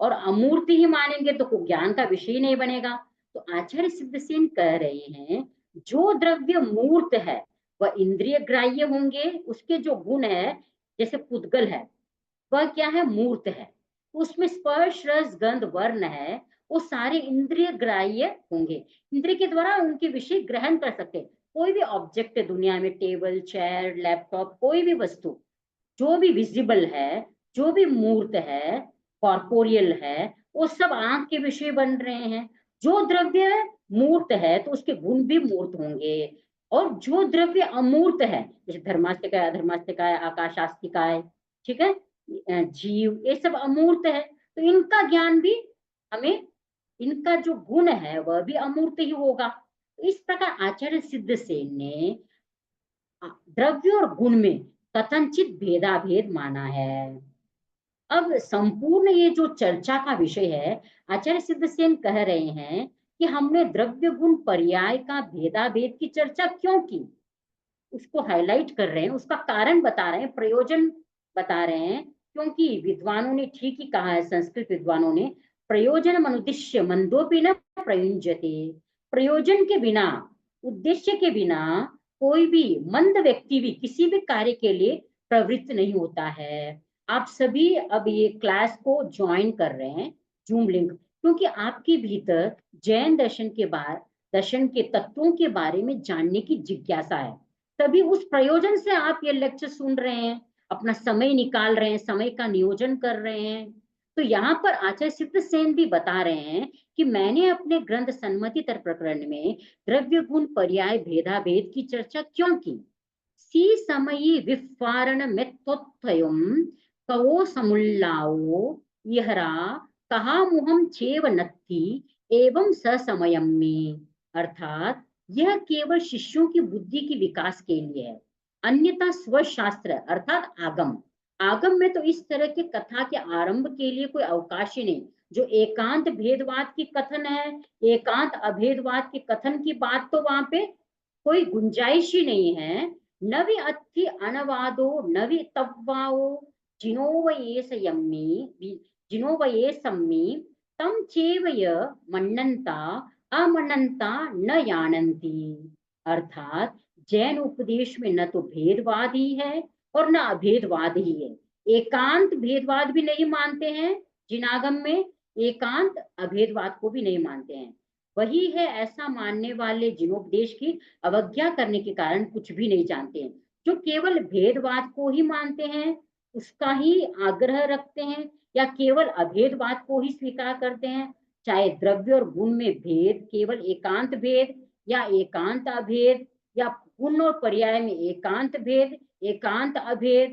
और अमूर्त ही मानेंगे तो ज्ञान का विषय नहीं बनेगा। तो आचार्य सिद्धसेन कह रहे हैं जो द्रव्य मूर्त है वह इंद्रिय ग्राह्य होंगे, उसके जो गुण है जैसे पुद्गल है वह क्या है? मूर्त है। उसमें स्पर्श रस गंध वर्ण है, वो सारे इंद्रिय ग्राह्य होंगे, इंद्रिय के द्वारा उनके विषय ग्रहण कर सकते हैं। कोई भी ऑब्जेक्ट है दुनिया में, टेबल चेयर लैपटॉप, कोई भी वस्तु जो भी विजिबल है, जो भी मूर्त है, कॉर्पोरियल है, वो सब आंख के विषय बन रहे हैं। जो द्रव्य मूर्त है तो उसके गुण भी मूर्त होंगे, और जो द्रव्य अमूर्त है जैसे धर्मास्तिकाय अधर्मास्तिकाय आकाशास्तिकाय, ठीक है, जीव, ये सब अमूर्त है, तो इनका ज्ञान भी हमें, इनका जो गुण है वह भी अमूर्त ही होगा। इस प्रकार आचार्य सिद्धसेन ने द्रव्य और गुण में कथनचित भेदाभेद माना है। अब संपूर्ण ये जो चर्चा का विषय है, आचार्य सिद्धसेन कह रहे हैं कि हमने द्रव्य गुण पर्याय का भेदाभेद की चर्चा क्यों की, उसको हाईलाइट कर रहे हैं, उसका कारण बता रहे हैं, प्रयोजन बता रहे हैं। क्योंकि विद्वानों ने ठीक ही कहा है, संस्कृत विद्वानों ने, प्रयोजन अनुद्दिश्य मंदोपि न प्रयुंजते, प्रयोजन के बिना उद्देश्य के बिना कोई भी मंद व्यक्ति भी किसी भी कार्य के लिए प्रवृत्त नहीं होता है। आप सभी अब ये क्लास को ज्वाइन कर रहे हैं, जूम लिंक, क्योंकि आपके भीतर जैन दर्शन के तत्वों के बारे में जानने की जिज्ञासा है। तभी उस प्रयोजन से आप ये लेक्चर सुन रहे हैं, अपना समय निकाल रहे हैं, समय का नियोजन कर रहे हैं। तो यहाँ पर आचार्य सिद्धसेन भी बता रहे हैं कि मैंने अपने ग्रंथ सन्मतितर प्रकरण में द्रव्य गुण पर्याय भेदाभेद की चर्चा क्यों की। सी समयी विफारण मेत्तोत्थयम कवो समुल्लाओ यहरा कहा मुहम चेव नत्थि एवं ससमयम में। अर्थात यह केवल शिष्यों की बुद्धि की विकास के लिए है, अन्यथा स्वशास्त्र अर्थात आगम आगम में तो इस तरह के कथा के आरंभ के लिए कोई अवकाश ही नहीं। जो एकांत भेदवाद की कथन है, एकांत अभेदवाद के कथन की बात तो वहां पे कोई गुंजाइश ही नहीं है। नवि अत्थि अनवादो नवि तव्वाओ जिनोवये सम्मी तम चेवय मन्नंता अमनंता न जानन्ति। अर्थात जैन उपदेश में न तो भेदवाद ही है और न अभेदवाद ही है। एकांत भेदवाद भी नहीं मानते हैं जिनागम में, एकांत अभेदवाद को भी नहीं मानते हैं। वही है ऐसा मानने वाले जिनोपदेश की अवज्ञा करने के कारण कुछ भी नहीं जानते हैं। जो केवल भेदवाद को ही मानते हैं, उसका ही आग्रह रखते हैं, या केवल अभेदवाद को ही स्वीकार करते हैं, चाहे द्रव्य और गुण में भेद केवल एकांत भेद या एकांत अभेद, या गुण और पर्याय में एकांत भेद एकांत अभेद,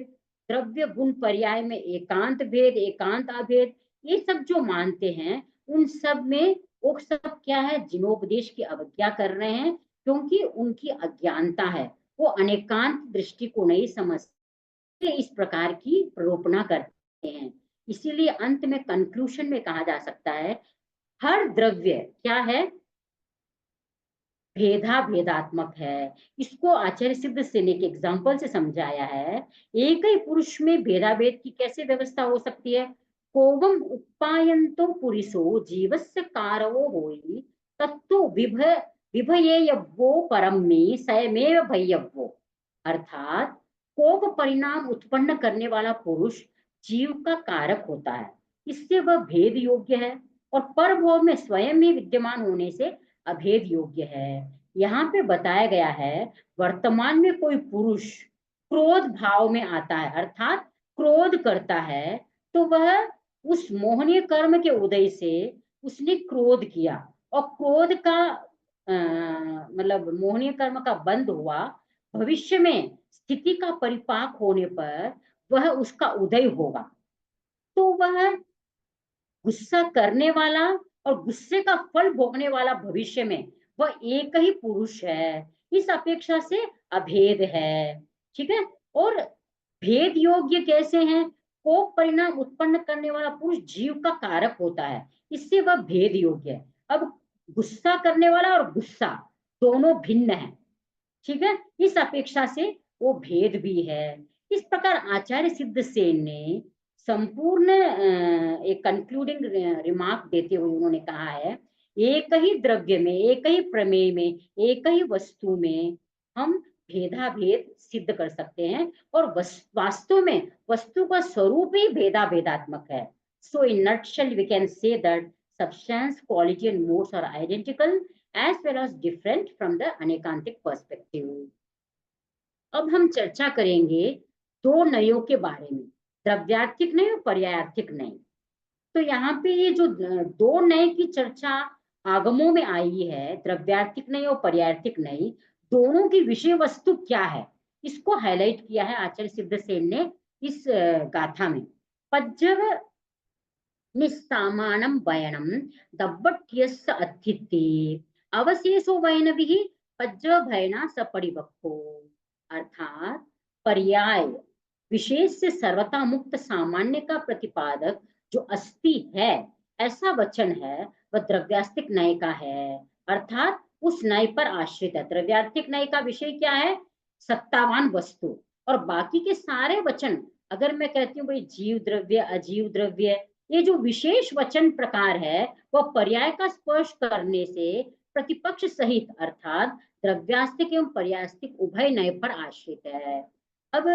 द्रव्य गुण पर्याय में एकांत भेद एकांत अभेद, ये सब जो मानते हैं उन सब में वो सब क्या है, जिनोपदेश की अवज्ञा कर रहे हैं, क्योंकि उनकी अज्ञानता है, वो अनेकांत दृष्टि को नहीं समझते, इस प्रकार की प्ररोपणा करते हैं। इसीलिए अंत में कंक्लूजन में कहा जा सकता है, हर द्रव्य क्या है, भेदात्मक है। इसको आचार्य सिद्धसेन ने एक एग्जाम्पल से समझाया है। एक ही पुरुष में भेदाभेद की कैसे व्यवस्था हो सकती है। कोवम उपायंतो पुरुषो जीवस्य कारवो होई तत्तो विभयेयव्वो परम में स्वयमेव भयव्वो। अर्थात कोप परिणाम उत्पन्न करने वाला पुरुष जीव का कारक होता है, इससे वह भेद योग्य है, और परभोग में स्वयं ही विद्यमान होने से अभेद योग्य है। यहाँ पे बताया गया है, वर्तमान में कोई पुरुष क्रोध भाव में आता है, अर्थात क्रोध करता है, तो वह उस मोहनीय कर्म के उदय से उसने क्रोध किया, और क्रोध का मतलब मोहनीय कर्म का बंद हुआ, भविष्य में स्थिति का परिपाक होने पर वह उसका उदय होगा। तो वह गुस्सा करने वाला और गुस्से का फल भोगने वाला भविष्य में वह एक ही पुरुष है, इस अपेक्षा से अभेद है। ठीक है। और भेद योग्य कैसे हैं, कोप परिणाम उत्पन्न करने वाला पुरुष जीव का कारक होता है, इससे वह भेद योग्य है। अब गुस्सा करने वाला और गुस्सा दोनों भिन्न है, ठीक है, इस अपेक्षा से वो भेद भी है। इस प्रकार आचार्य सिद्धसेन ने संपूर्ण एक कंक्लूडिंग रिमार्क देते हुए उन्होंने कहा है, एक ही द्रव्य में, एक ही प्रमेय में, एक ही वस्तु में हम भेदाभेद सिद्ध कर सकते हैं, और वास्तव में वस्तु का स्वरूप ही भेदाभेदात्मक है। So in nutshell we can say that substance, quality and modes are identical as well as different from the anekantic perspective. अब हम चर्चा करेंगे दो नयों के बारे में, द्रव्यार्थिक नय और पर्यायार्थिक नय। तो यहाँ पे ये जो दो नय की चर्चा आगमों में आई है, द्रव्यार्थिक नय और पर्यायार्थिक नय, दोनों की विषय वस्तु क्या है, इसको हाईलाइट किया है आचार्य सिद्धसेन ने इस गाथा में। पज्जव निस्सामानं वयनं दब्बट्यस्य अत्थिति अवशेषो वैनभिः पज्जभयना सपरिवक्को। अर्थात पर्याय विशेष से सर्वथा मुक्त सामान्य का प्रतिपादक जो अस्ति है, ऐसा वचन है, वह द्रव्यास्तिक नय का है, अर्थात उस नय पर आश्रित है। द्रव्यार्थिक नय का विषय क्या है, सत्तावान वस्तु, और बाकी के सारे वचन, अगर मैं कहती हूँ भाई जीव द्रव्य अजीव द्रव्य, ये जो विशेष वचन प्रकार है वह पर्याय का स्पर्श करने से प्रतिपक्ष सहित अर्थात द्रव्यास्तिक एवं पर्यास्तिक उभय नय पर आश्रित है। अब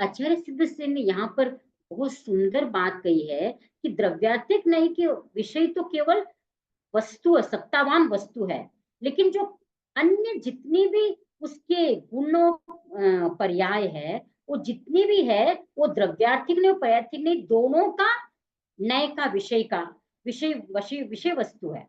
आचार्य सिद्ध सेन ने यहाँ पर बहुत सुंदर बात कही है कि द्रव्यास्तिक नय के विषय तो केवल वस्तु, सत्तावान वस्तु है, लेकिन जो अन्य जितनी भी उसके गुणों पर्याय है, वो जितनी भी है वो द्रव्यार्थिक नहीं पर्यार्थिक नहीं, दोनों का नय का विषय वस्तु है।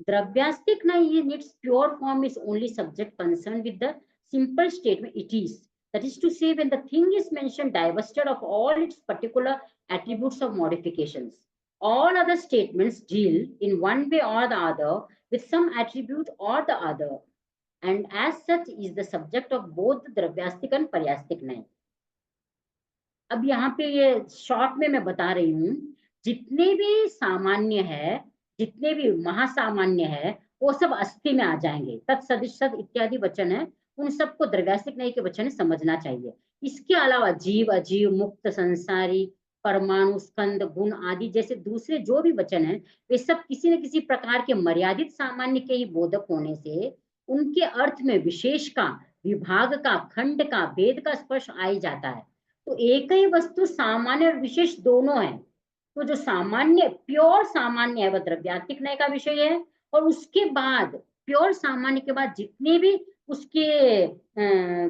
द्रव्यास्तिक नय in its pure form is only subject concerned with the simple statement it is. That is to say, when the thing is mentioned divested of all its particular attributes of modifications. All other statements deal in one way or the other with some attribute or the other, and as such is the subject of both the द्रव्यास्तिक and पर्यास्तिक नय। अब यहाँ पे ये short में मैं बता रही हूँ, जितने भी सामान्य है, जितने भी महासामान्य है, वो सब अस्थि में आ जाएंगे। तत्सदृश सद इत्यादि वचन है, उन सबको द्रव्यास्तिक नय के वचन समझना चाहिए। इसके अलावा जीव, अजीव, मुक्त, संसारी, परमाणु, स्कंद, गुण आदि जैसे दूसरे जो भी वचन है, वे सब किसी न किसी प्रकार के मर्यादित सामान्य के ही बोधक होने से उनके अर्थ में विशेष का, विभाग का, खंड का, भेद का स्पर्श आ ही जाता है। तो एक ही वस्तु सामान्य और विशेष दोनों है। तो जो सामान्य, प्योर सामान्य है, वह द्रव्यात्मिक नय का विषय है, और उसके बाद प्योर सामान्य के बाद जितने भी उसके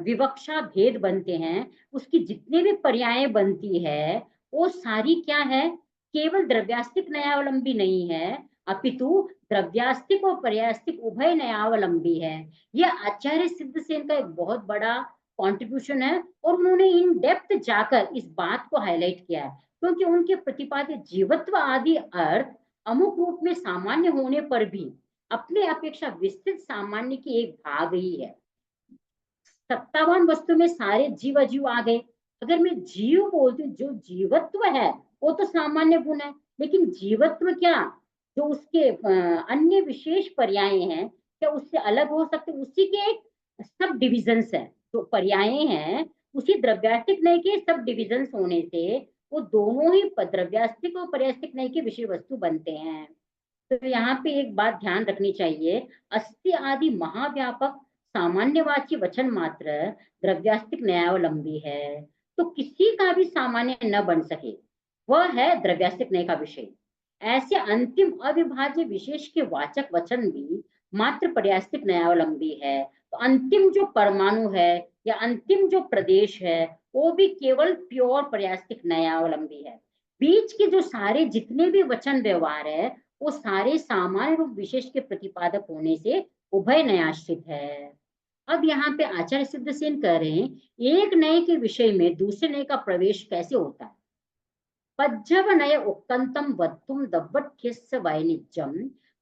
विवक्षा भेद बनते हैं, उसकी जितने भी पर्याय बनती है, वो सारी क्या है, केवल द्रव्यास्तिक नयावलंबी नहीं है, अपितु द्रव्यास्तिक और पर्यास्तिक उभय नयावलंबी है। यह आचार्य सिद्ध सेन का एक बहुत बड़ा कॉन्ट्रीब्यूशन है, और उन्होंने इन डेप्थ जाकर इस बात को हाईलाइट किया है, क्योंकि उनके प्रतिपादित जीवत्व आदि अर्थ अमुक रूप में सामान्य होने पर भी अपने अपेक्षा विस्तृत सामान्य की एक भाग ही है। सत्तावान वस्तु में सारे जीव अजीव आ गए। अगर मैं जीव बोलती हूँ, जो जीवत्व है वो तो सामान्य गुण है, लेकिन जीवत्व क्या, जो उसके अन्य विशेष पर्याय हैं, क्या उससे अलग हो सकते, उसी के एक सब डिविजन्स है, जो पर्याय हैं उसी द्रव्यास्तिक नय के सब डिविजन्स होने से वो दोनों ही द्रव्यास्तिक और पर्यास्तिक नय के विषय वस्तु बनते हैं। तो यहाँ पे एक बात ध्यान रखनी चाहिए, अस्थि आदि महाव्यापक सामान्यवाची वचन मात्र द्रव्यास्तिक नयावलंबी है, तो किसी का भी सामान्य न बन सके, वह है द्रव्यास्तिक नय का विषय। ऐसे अंतिम अविभाज्य विशेष के वाचक वचन भी मात्र पर्यास्तिक नयावलंबी है। तो अंतिम जो परमाणु है या अंतिम जो प्रदेश है, वो भी केवल प्योर पर्यास्तिक नयावलंबी है। बीच के जो सारे जितने भी वचन व्यवहार है, वो सारे सामान्य रूप विशेष के प्रतिपादक होने से उभय नयाश्रित है। अब यहाँ पे आचार्य सिद्ध सेन कह रहे हैं, एक नय के विषय में दूसरे नय का प्रवेश कैसे होता है। पज्जव नय उक्कंतम वत्तुम दव्वट्ठ्यस्य वैनिज्यम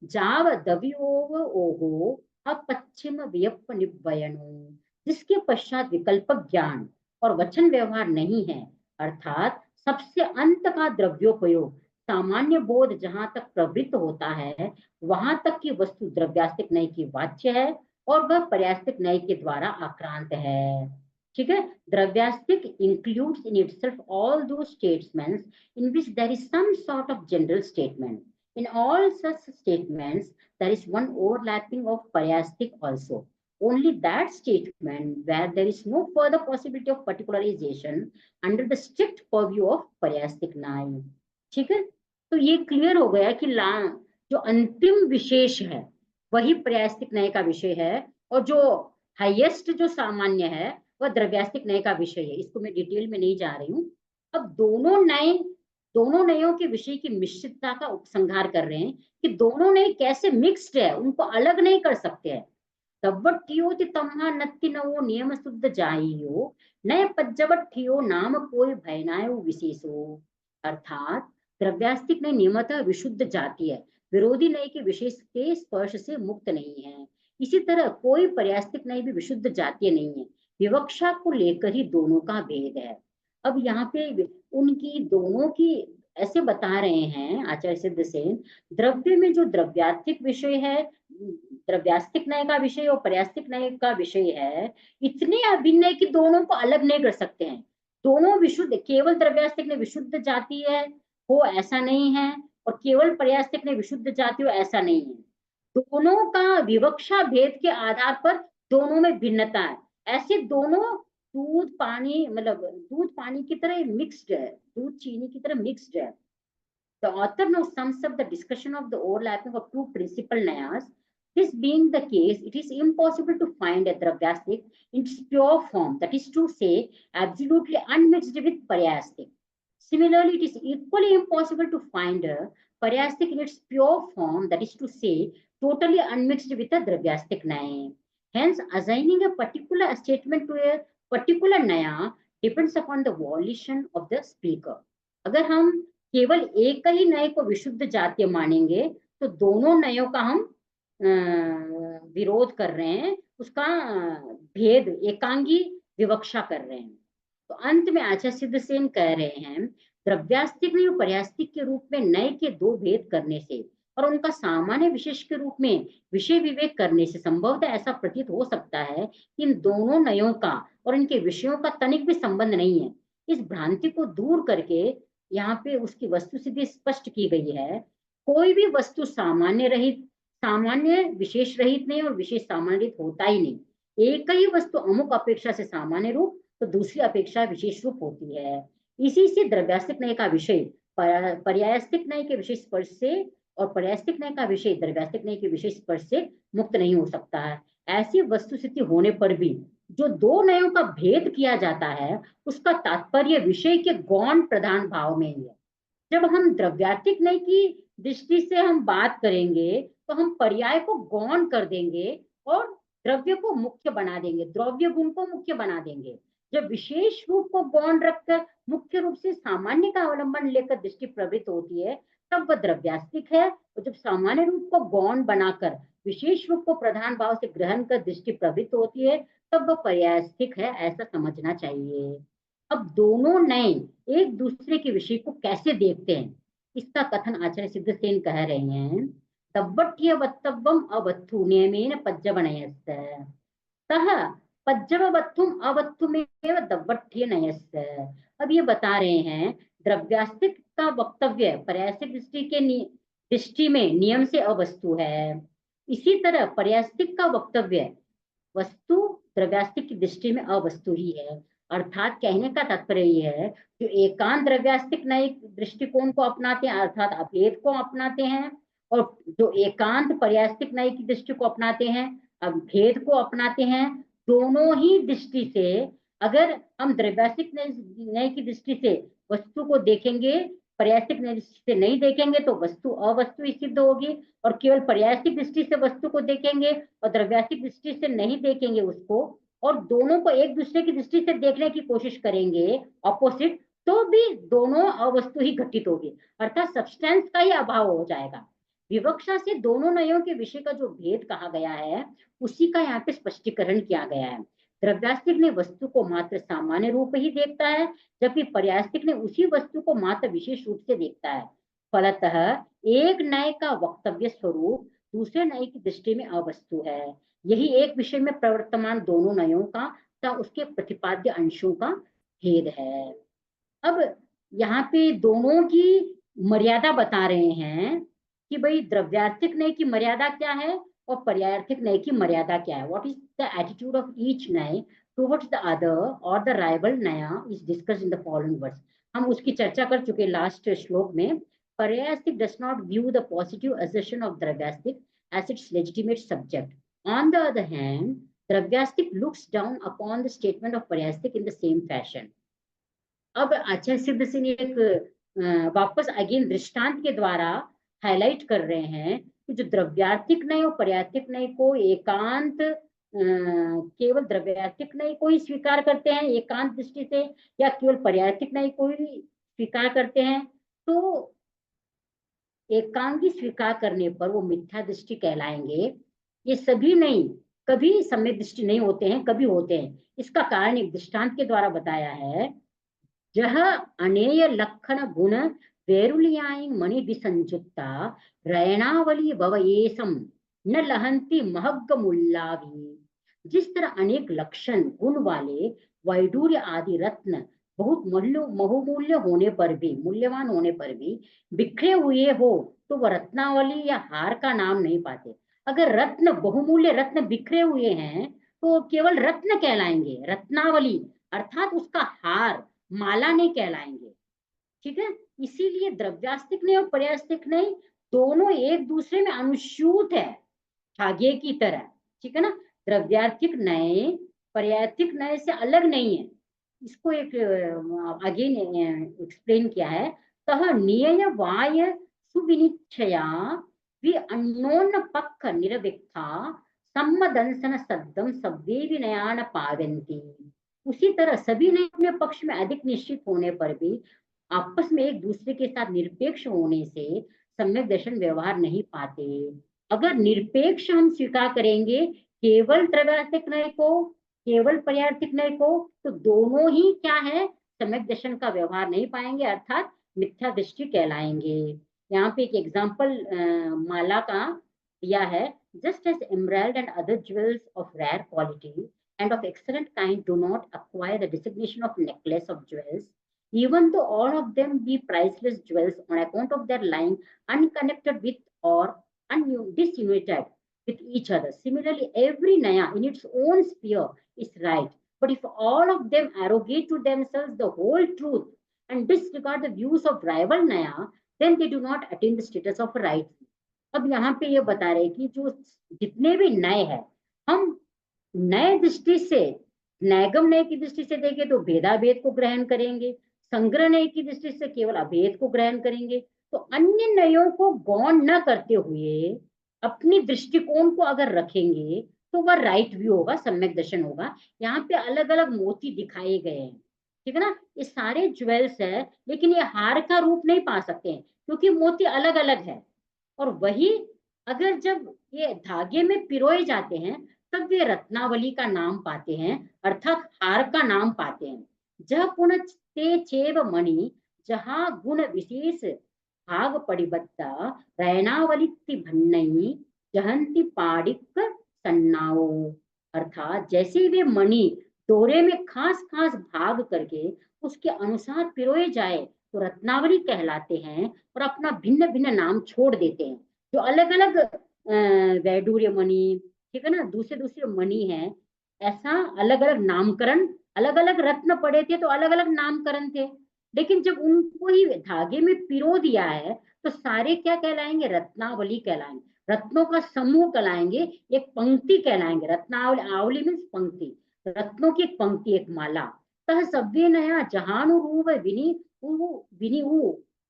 जाव दवियोव ओहो अपच्छिम वियप्प निव्वयनो, जिसके पश्चात विकल्प ज्ञान और वचन व्यवहार नहीं है, अर्थात सबसे अंत का द्रव्योपयोग सामान्य बोध जहां तक प्रवृत्त होता है, वहां तक की वस्तु द्रव्यास्तिक नय की वाच्य है और वह पर्यास्तिक नय के द्वारा आक्रांत है। ठीक है, द्रव्यास्तिक includes in itself all those statements in which there is some sort of general statement. In all such statements, there is one overlapping of parastic also. Only that statement where there is no further possibility of particularization under the strict purview of parastic nine. ठीक है, तो ये clear हो गया कि जो अंतिम विशेष है वही पर्यास्तिक नय का विषय है, और जो हाईएस्ट जो सामान्य है वह द्रव्यास्तिक नय का विषय है। इसको मैं डिटेल में नहीं जा रही हूँ। अब दोनों नयों के विषय की मिश्रितता का उपसंहार कर रहे हैं कि दोनों नय कैसे मिक्स्ड है, उनको अलग नहीं कर सकते हैं। तव्वट्ठियोति तम्हा नत्ति नवो नियम शुद्ध जाइयो नय पज्जवट्ठियो नाम कोई भयनायो विशेषो, अर्थात द्रव्यास्तिक नय नियमतः विशुद्ध जाति है, विरोधी नय के विशेष के स्पर्श से मुक्त नहीं है। इसी तरह कोई पर्यास्तिक नय भी विशुद्ध जातीय नहीं है, विवक्षा को लेकर ही दोनों का भेद है। अब यहाँ पे उनकी दोनों की ऐसे बता रहे हैं आचार्य सिद्ध सेन, द्रव्य में जो द्रव्यात्मिक विषय है, द्रव्यास्तिक नय का विषय और पर्यास्तिक नय का विषय है, इतने अभिन्न है कि दोनों को अलग नहीं कर सकते हैं। दोनों विशुद्ध, केवल द्रव्यास्तिक नय विशुद्ध जाति है हो ऐसा नहीं है, और केवल पर्यास्तिक नय विशुद्ध जाति हो ऐसा नहीं है। दोनों का विवक्षा भेद के आधार पर दोनों में भिन्नता है। ऐसे दोनों दूध पानी, मतलब दूध पानी की तरह मिक्स्ड है, दूध चीनी की तरह मिक्स्ड है। The author now sums up the discussion of the overlapping of two principal nayas. This being the case, it is impossible to find a dravyastic in its pure form, that is to say, absolutely unmixed with paryastic. Similarly, it is equally impossible to find a paryastic in its pure form, that is to say, totally unmixed with a dravyastic naya. Hence, assigning a particular statement to a particular naya depends upon the volition of the speaker. अगर हम केवल एक ही नय को विशुद्ध जातीय मानेंगे तो दोनों नयों का हम विरोध कर रहे हैं, उसका भेद एकांगी विवक्षा कर रहे हैं। तो अंत में आचार्य सिद्धसेन कह रहे हैं, द्रव्यास्तिक नय और पर्यास्तिक के रूप में नय के दो भेद करने से और उनका सामान्य विशेष के रूप में विषय विवेक करने से संभवतः ऐसा प्रतीत हो सकता है कि इन दोनों नयों का और इनके विषयों का तनिक भी संबंध नहीं है। इस भ्रांति को दूर करके यहाँ पे उसकी वस्तु सिद्धि स्पष्ट की गई है। कोई भी वस्तु सामान्य रहित, सामान्य विशेष रहित नहीं और विशेष सामान्य रहित होता ही नहीं। एक ही वस्तु अमुक अपेक्षा से सामान्य रूप तो दूसरी अपेक्षा विशेष रूप होती है। इसी से द्रव्यास्तिक नय का विषय पर्यायस्तिक नय के विशेष स्पर्श से और पर्यायस्तिक नय का विषय द्रव्यास्तिक नय के विशेष स्पर्श से मुक्त नहीं हो सकता है। ऐसी वस्तु स्थिति होने पर भी जो दो नयों का भेद किया जाता है उसका तात्पर्य विषय के गौण प्रधान भाव में ही है। जब हम द्रव्यात्मिक नय की दृष्टि से हम बात करेंगे तो हम पर्याय को गौण कर देंगे और द्रव्य को मुख्य बना देंगे, द्रव्य गुण को मुख्य बना देंगे। जब विशेष रूप को गौण रखकर मुख्य रूप से सामान्य का अवलंबन लेकर दृष्टि प्रवृत्त होती है तब वह द्रव्यास्तिक है, और जब सामान्य रूप को गौण बनाकर विशेष रूप को प्रधान भाव से ग्रहण कर दृष्टि प्रवृत्त होती है तब वह पर्यायस्तिक है, ऐसा समझना चाहिए। अब दोनों नए एक दूसरे के विषय को कैसे देखते हैं इसका कथन आचार्य सिद्धसेन कह रहे हैं, तब्बट्य वत्तव्यम अवत्थु नियमेन पज्जवनयस्य तह पज्जवत्थुम अवत्थुमेव दब्बट्य नयस्य। अब ये बता रहे हैं द्रव्यास्तिक का वक्तव्य पर्यास्तिक दृष्टि में नियम से अवस्तु है, इसी तरह पर्यास्तिक का वक्तव्य वस्तु द्रव्यास्तिक की दृष्टि में अवस्तु ही है। अर्थात कहने का तात्पर्य यह है जो एकांत द्रव्यास्तिक नए दृष्टिकोण को अपनाते हैं अर्थात अभेद को अपनाते हैं, और जो एकांत पर्यास्तिक नए की दृष्टि को अपनाते हैं अभेद को अपनाते हैं, दोनों ही दृष्टि से अगर हम द्रव्यास्तिक नए की दृष्टि से वस्तु को देखेंगे, पर्यास्तिक दृष्टि से नहीं देखेंगे तो वस्तु अवस्तु ही सिद्ध होगी, और केवल पर्यास्तिक दृष्टि से वस्तु को देखेंगे और द्रव्यास्तिक दृष्टि से नहीं देखेंगे उसको, और दोनों को एक दूसरे की दृष्टि से देखने की कोशिश करेंगे ऑपोजिट, तो भी दोनों अवस्तु ही घटित होगी, अर्थात सब्सटेंस का ही अभाव हो जाएगा। विवक्षा से दोनों नयों के विषय का जो भेद कहा गया है उसी का यहाँ पे स्पष्टीकरण किया गया है। द्रव्यास्तिक ने वस्तु को मात्र सामान्य रूप ही देखता है जबकि पर्यास्तिक ने उसी वस्तु को मात्र विशेष रूप से देखता है। फलतः एक नय का वक्तव्य स्वरूप दूसरे नय की दृष्टि में अवस्तु है। यही एक विषय में प्रवर्तमान दोनों नयों का तथा उसके प्रतिपाद्य अंशों का भेद है। अब यहाँ पे दोनों की मर्यादा बता रहे हैं कि भाई द्रव्यार्थिक नय की मर्यादा क्या है और पर्यायार्थिक नय की मर्यादा क्या है। What is the attitude of each naya towards the other और the rival naya is discussed in the following words. हम उसकी चर्चा कर चुके लास्ट श्लोक में। Paryayastika does not view the positive assertion of dravyastika as its legitimate subject. On the other hand dravyastika looks down upon the statement of paryayastika in the same fashion. अब आचार्य सिद्धसेन एक वापस अगेन दृष्टांत के द्वारा हाईलाइट कर रहे हैं कि जो द्रव्यार्थिक नय और पर्यार्थिक नय को एकांत केवल द्रव्यार्थिक नय को ही स्वीकार करते हैं एकांत दृष्टि से या केवल पर्यार्थिक नय को ही स्वीकार करते हैं, तो एकांगी स्वीकार करने पर वो मिथ्या दृष्टि कहलाएंगे। ये सभी नहीं, कभी सम्यक दृष्टि नहीं होते हैं, कभी होते हैं। इसका कारण एक दृष्टांत के द्वारा बताया है। जह अनेय लक्षण गुण वैरुल्यायी मणि विसंयुक्ता रयणावली भवयेसम न लहंती महग्ग मुल्लाभी। जिस तरह अनेक लक्षण गुण वाले वैडूर्य आदि रत्न बहुत बहुमूल्य होने पर भी, मूल्यवान होने पर भी बिखरे हुए हो तो वह रत्नावली या हार का नाम नहीं पाते, अगर रत्न, बहुमूल्य रत्न बिखरे हुए हैं तो वो केवल रत्न कहलाएंगे, रत्नावली, अर्थात उसका हार, माला नहीं कहलाएंगे। ठीक है, इसीलिए द्रव्यास्तिक नय और पर्यास्तिक नय दोनों एक दूसरे में अनुस्यूत है, धागे की तरह। ठीक है ना, द्रव्यार्थिक नय पर्यार्थिक नय से अलग नहीं है। इसको एक आगे एक्सप्लेन किया है। तह नियय वाय सुविनिच्छया वि अन्योन पक्ष निरविक्था सम्मदंसन सद्दम सब्वे विनयान पावन्ति। उसी तरह सभी ने अपने पक्ष में अधिक निश्चित होने पर भी आपस में एक दूसरे के साथ निरपेक्ष होने से सम्यक दर्शन व्यवहार नहीं पाते। अगर निरपेक्ष हम स्वीकार करेंगे केवल त्रैवार्तिक नय को, केवल पर्यार्थिक नय को, तो दोनों ही क्या है, सम्यक दर्शन का व्यवहार नहीं पाएंगे, अर्थात मिथ्या दृष्टि कहलाएंगे। यहाँ पे एक एग्जाम्पल माला का दिया है। Just as emerald and other jewels of rare quality and of excellent kind do not acquire the designation of necklace of jewels, even though all of them be priceless jewels on account of their lying unconnected with or disunited with each other. Similarly, every naya in its own sphere is right. But if all of them arrogate to themselves the whole truth and disregard the views of rival naya, then they do not attain the status of right. अब यहाँ पे ये बता रहे कि जो जितने भी नए हैं, हम नए दृष्टि से, नैगम नय की दृष्टि से देखें तो भेदाभेद को ग्रहण करेंगे, संग्रह नय की दृष्टि से केवल अभेद को ग्रहण करेंगे। तो अन्य नयों को गौण न करते हुए अपनी दृष्टिकोण को अगर रखेंगे तो वह राइट व्यू होगा, सम्यक दर्शन होगा। यहाँ पे अलग अलग मोती दिखाए गए हैं, ठीक है ना, ये सारे ज्वेल्स है, लेकिन ये हार का रूप नहीं पा सकते हैं क्योंकि मोती अलग अलग है। और वही अगर जब ये धागे में पिरोए जाते हैं तब वे रत्नावली का नाम पाते हैं, अर्थात हार का नाम पाते हैं। जह पुनः ते चेव मणि जहां गुण विशेष भाग पड़िबद्धा रैनावलित्ति भन्नई जहंती पाडिक सन्नाओ। अर्थात जैसे वे मणि डोरे में खास खास भाग करके उसके अनुसार पिरोए जाए तो रत्नावली कहलाते हैं और अपना भिन्न भिन्न नाम छोड़ देते हैं। जो अलग अलग वैडूर्य मणि, ठीक है ना, दूसरे दूसरे मणि हैं, ऐसा अलग अलग नामकरण, अलग अलग रत्न पड़े थे तो अलग अलग नामकरण थे, लेकिन जब उनको ही धागे में पिरो दिया है तो सारे क्या कहलाएंगे, रत्नावली कहलाएंगे, रत्नों का समूह कहलाएंगे, एक पंक्ति कहलाएंगे। रत्नावली, आवली मीन्स पंक्ति, रत्नों की एक पंक्ति, एक माला। तह सव्य नया जहानुरूप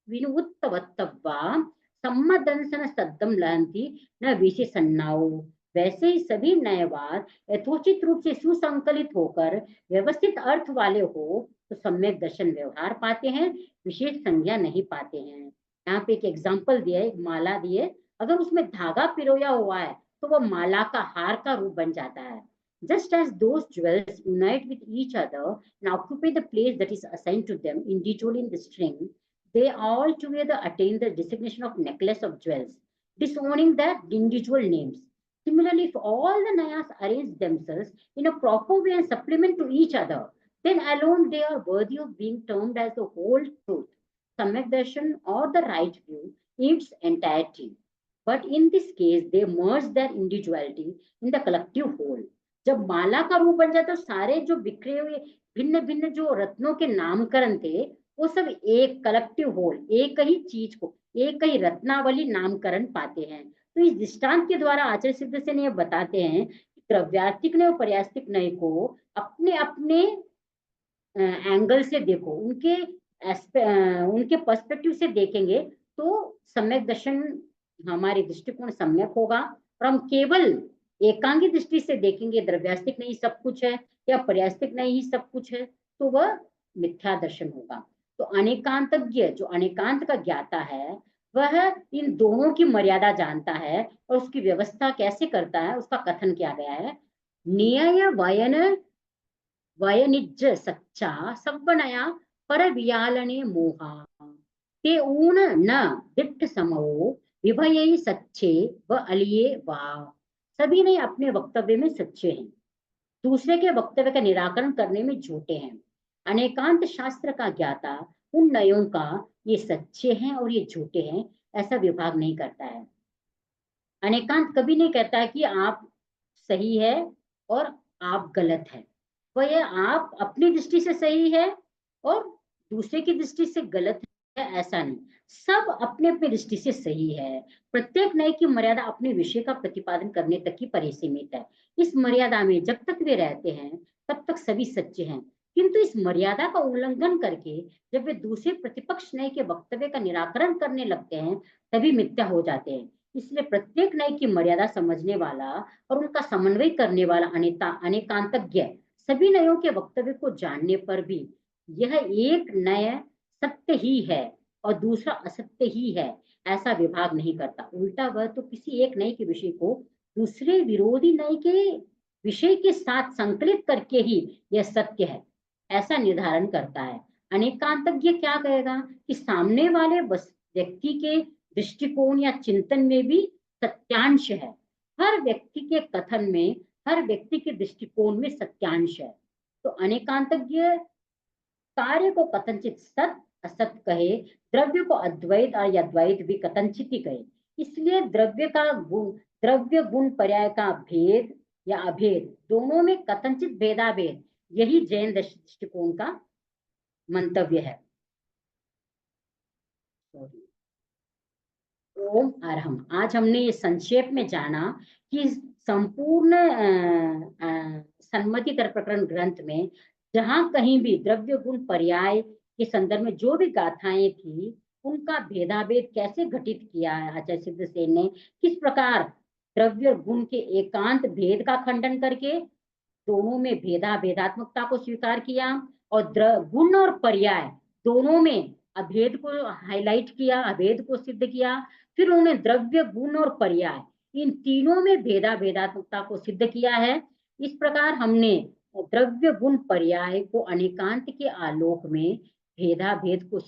विनिउत्तवत्तव्वा सम्मदंसन सद्दम लहंती न विशेषन्नाओ। वैसे ही सभी नयवाद यथोचित रूप से सुसंकलित होकर व्यवस्थित अर्थ वाले हो तो सम्यक दर्शन व्यवहार पाते हैं, विशेष संज्ञा नहीं पाते हैं। यहाँ पे एक एग्जाम्पल दिया है, एक माला दिए, अगर उसमें धागा पिरोया हुआ है तो वो माला का हार का रूप बन जाता है। Just as those jewels unite with each other and occupy the place that is assigned to them individually in the string, they all together attain the designation of necklace of jewels, disowning the individual names. Similarly, if all the nayas arrange themselves in a proper way and supplement to each other, then alone they are worthy of being termed as the whole truth, Samyak Darshan or the right view in its entirety. But in this case, they merge their individuality in the collective whole. जब माला का रूप बन जाता है तो सारे जो बिखरे हुए भिन्न भिन्न जो रत्नों के नामकरण थे वो सब एक कलेक्टिव होल, एक ही चीज को, एक ही रत्नावली नामकरण पाते हैं। तो इस दृष्टांत के द्वारा आचार्य सिद्धसेन ये बताते हैं कि द्रव्यार्थिक नय और पर्यास्तिक नय को अपने अपने एंगल से देखो, उनके पर्सपेक्टिव से देखेंगे तो सम्यक दर्शन, हमारी दृष्टिकोण सम्यक होगा। और हम केवल एकांगी दृष्टि से देखेंगे, द्रव्यास्तिक नहीं सब कुछ है या पर्यास्तिक नहीं सब कुछ है, तो वह मिथ्या दर्शन होगा। तो अनेकांतज्ञ, जो अनेकांत का ज्ञाता है, वह इन दोनों की मर्यादा जानता है और उसकी व्यवस्था कैसे करता है, उसका कथन किया गया है। न्याय वयनिज सच्चा सब्बनया पर वियालने मोहा ते ऊन न दिट्ठ समो विभयी सच्चे व अलिये वा। सभी ने अपने वक्तव्य में सच्चे हैं, दूसरे के वक्तव्य का निराकरण करने में झूठे हैं। अनेकांत शास्त्र का ज्ञाता उन नयों का ये सच्चे हैं और ये झूठे हैं ऐसा विभाग नहीं करता है। अनेकांत कभी नहीं कहता है कि आप सही है और आप गलत है। वह आप अपनी दृष्टि से सही है और दूसरे की दृष्टि से गलत है, ऐसा नहीं। सब अपने अपने दृष्टि से सही है। प्रत्येक न्याय की मर्यादा अपने विषय का प्रतिपादन करने तक ही परिसीमित है। इस मर्यादा में जब तक वे रहते हैं तब तक सभी सच्चे हैं, किंतु इस मर्यादा का उल्लंघन करके जब वे दूसरे प्रतिपक्ष न्याय के वक्तव्य का निराकरण करने लगते हैं तभी मिथ्या हो जाते हैं। इसलिए प्रत्येक न्याय की मर्यादा समझने वाला और उनका समन्वय करने वाला अनेकांतज्ञ सभी न्यायों के वक्तव्य को जानने पर भी यह एक न्याय सत्य ही है और दूसरा असत्य ही है ऐसा विभाग नहीं करता। उल्टा वह तो किसी एक न्याय के विषय को दूसरे विरोधी न्याय के विषय के साथ संकलित करके ही यह सत्य है ऐसा निर्धारण करता है। अनेकांतज्ञ क्या कहेगा कि सामने वाले व्यक्ति के दृष्टिकोण या चिंतन में भी सत्यांश है। हर व्यक्ति के कथन में, हर व्यक्ति के दृष्टिकोण में सत्यांश है। तो अनेकांतज्ञ कार्य को कथनचित सत असत कहे, द्रव्य को अद्वैत और या द्वैत भी कथनचित ही कहे। इसलिए द्रव्य गुण पर्याय का भेद या अभेद दोनों में कथनचित भेदाभेद, यही जैन दृष्टिकोण का मंतव्य है। ओम अरहम। आज हमने ये संक्षेप में जाना कि संपूर्ण सन्मति तर्क प्रकरण ग्रंथ में जहां कहीं भी द्रव्य गुण पर्याय के संदर्भ में जो भी गाथाएं थी उनका भेदाभेद कैसे घटित किया है आचार्य सिद्धसेन ने, किस प्रकार द्रव्य गुण के एकांत भेद का खंडन करके दोनों में भेदात्मकता को स्वीकार किया और गुण और पर्याय दोनों में अभेद को हाईलाइट किया, अभेद को सिद्ध किया। फिर उन्होंने द्रव्य गुण और पर्याय इन तीनों में भेदात्मकता को सिद्ध किया है। इस प्रकार हमने द्रव्य गुण पर्याय को अनेकांत के आलोक में भेदाभेद को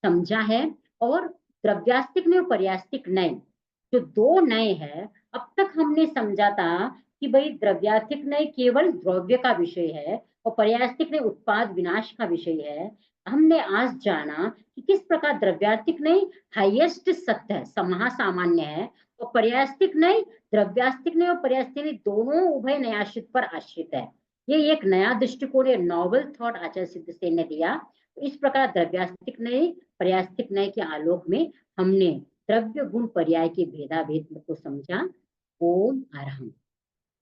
समझा है और द्रव्यास्तिक नय और पर्यास्तिक नय जो दो नय है, अब तक हमने समझा था कि भाई द्रव्यास्तिक नय केवल द्रव्य का विषय है और पर्यास्तिक नय उत्पाद विनाश का विषय है। हमने आज जाना कि किस प्रकार द्रव्यास्तिक नय हाईएस्ट सत्य है, महासामान्य है, और पर्यास्तिक नय द्रव्यास्तिक नय और पर्यास्तिक नय दोनों उभय नयाश्रित पर आश्रित है। ये एक नया दृष्टिकोण, नॉवल थॉट आचार्य सिद्धसेन ने दिया। इस प्रकार द्रव्यास्तिक नय पर्यास्तिक नय के आलोक में हमने द्रव्य गुण पर्याय के भेदाभेद को समझा। ओम अरहम।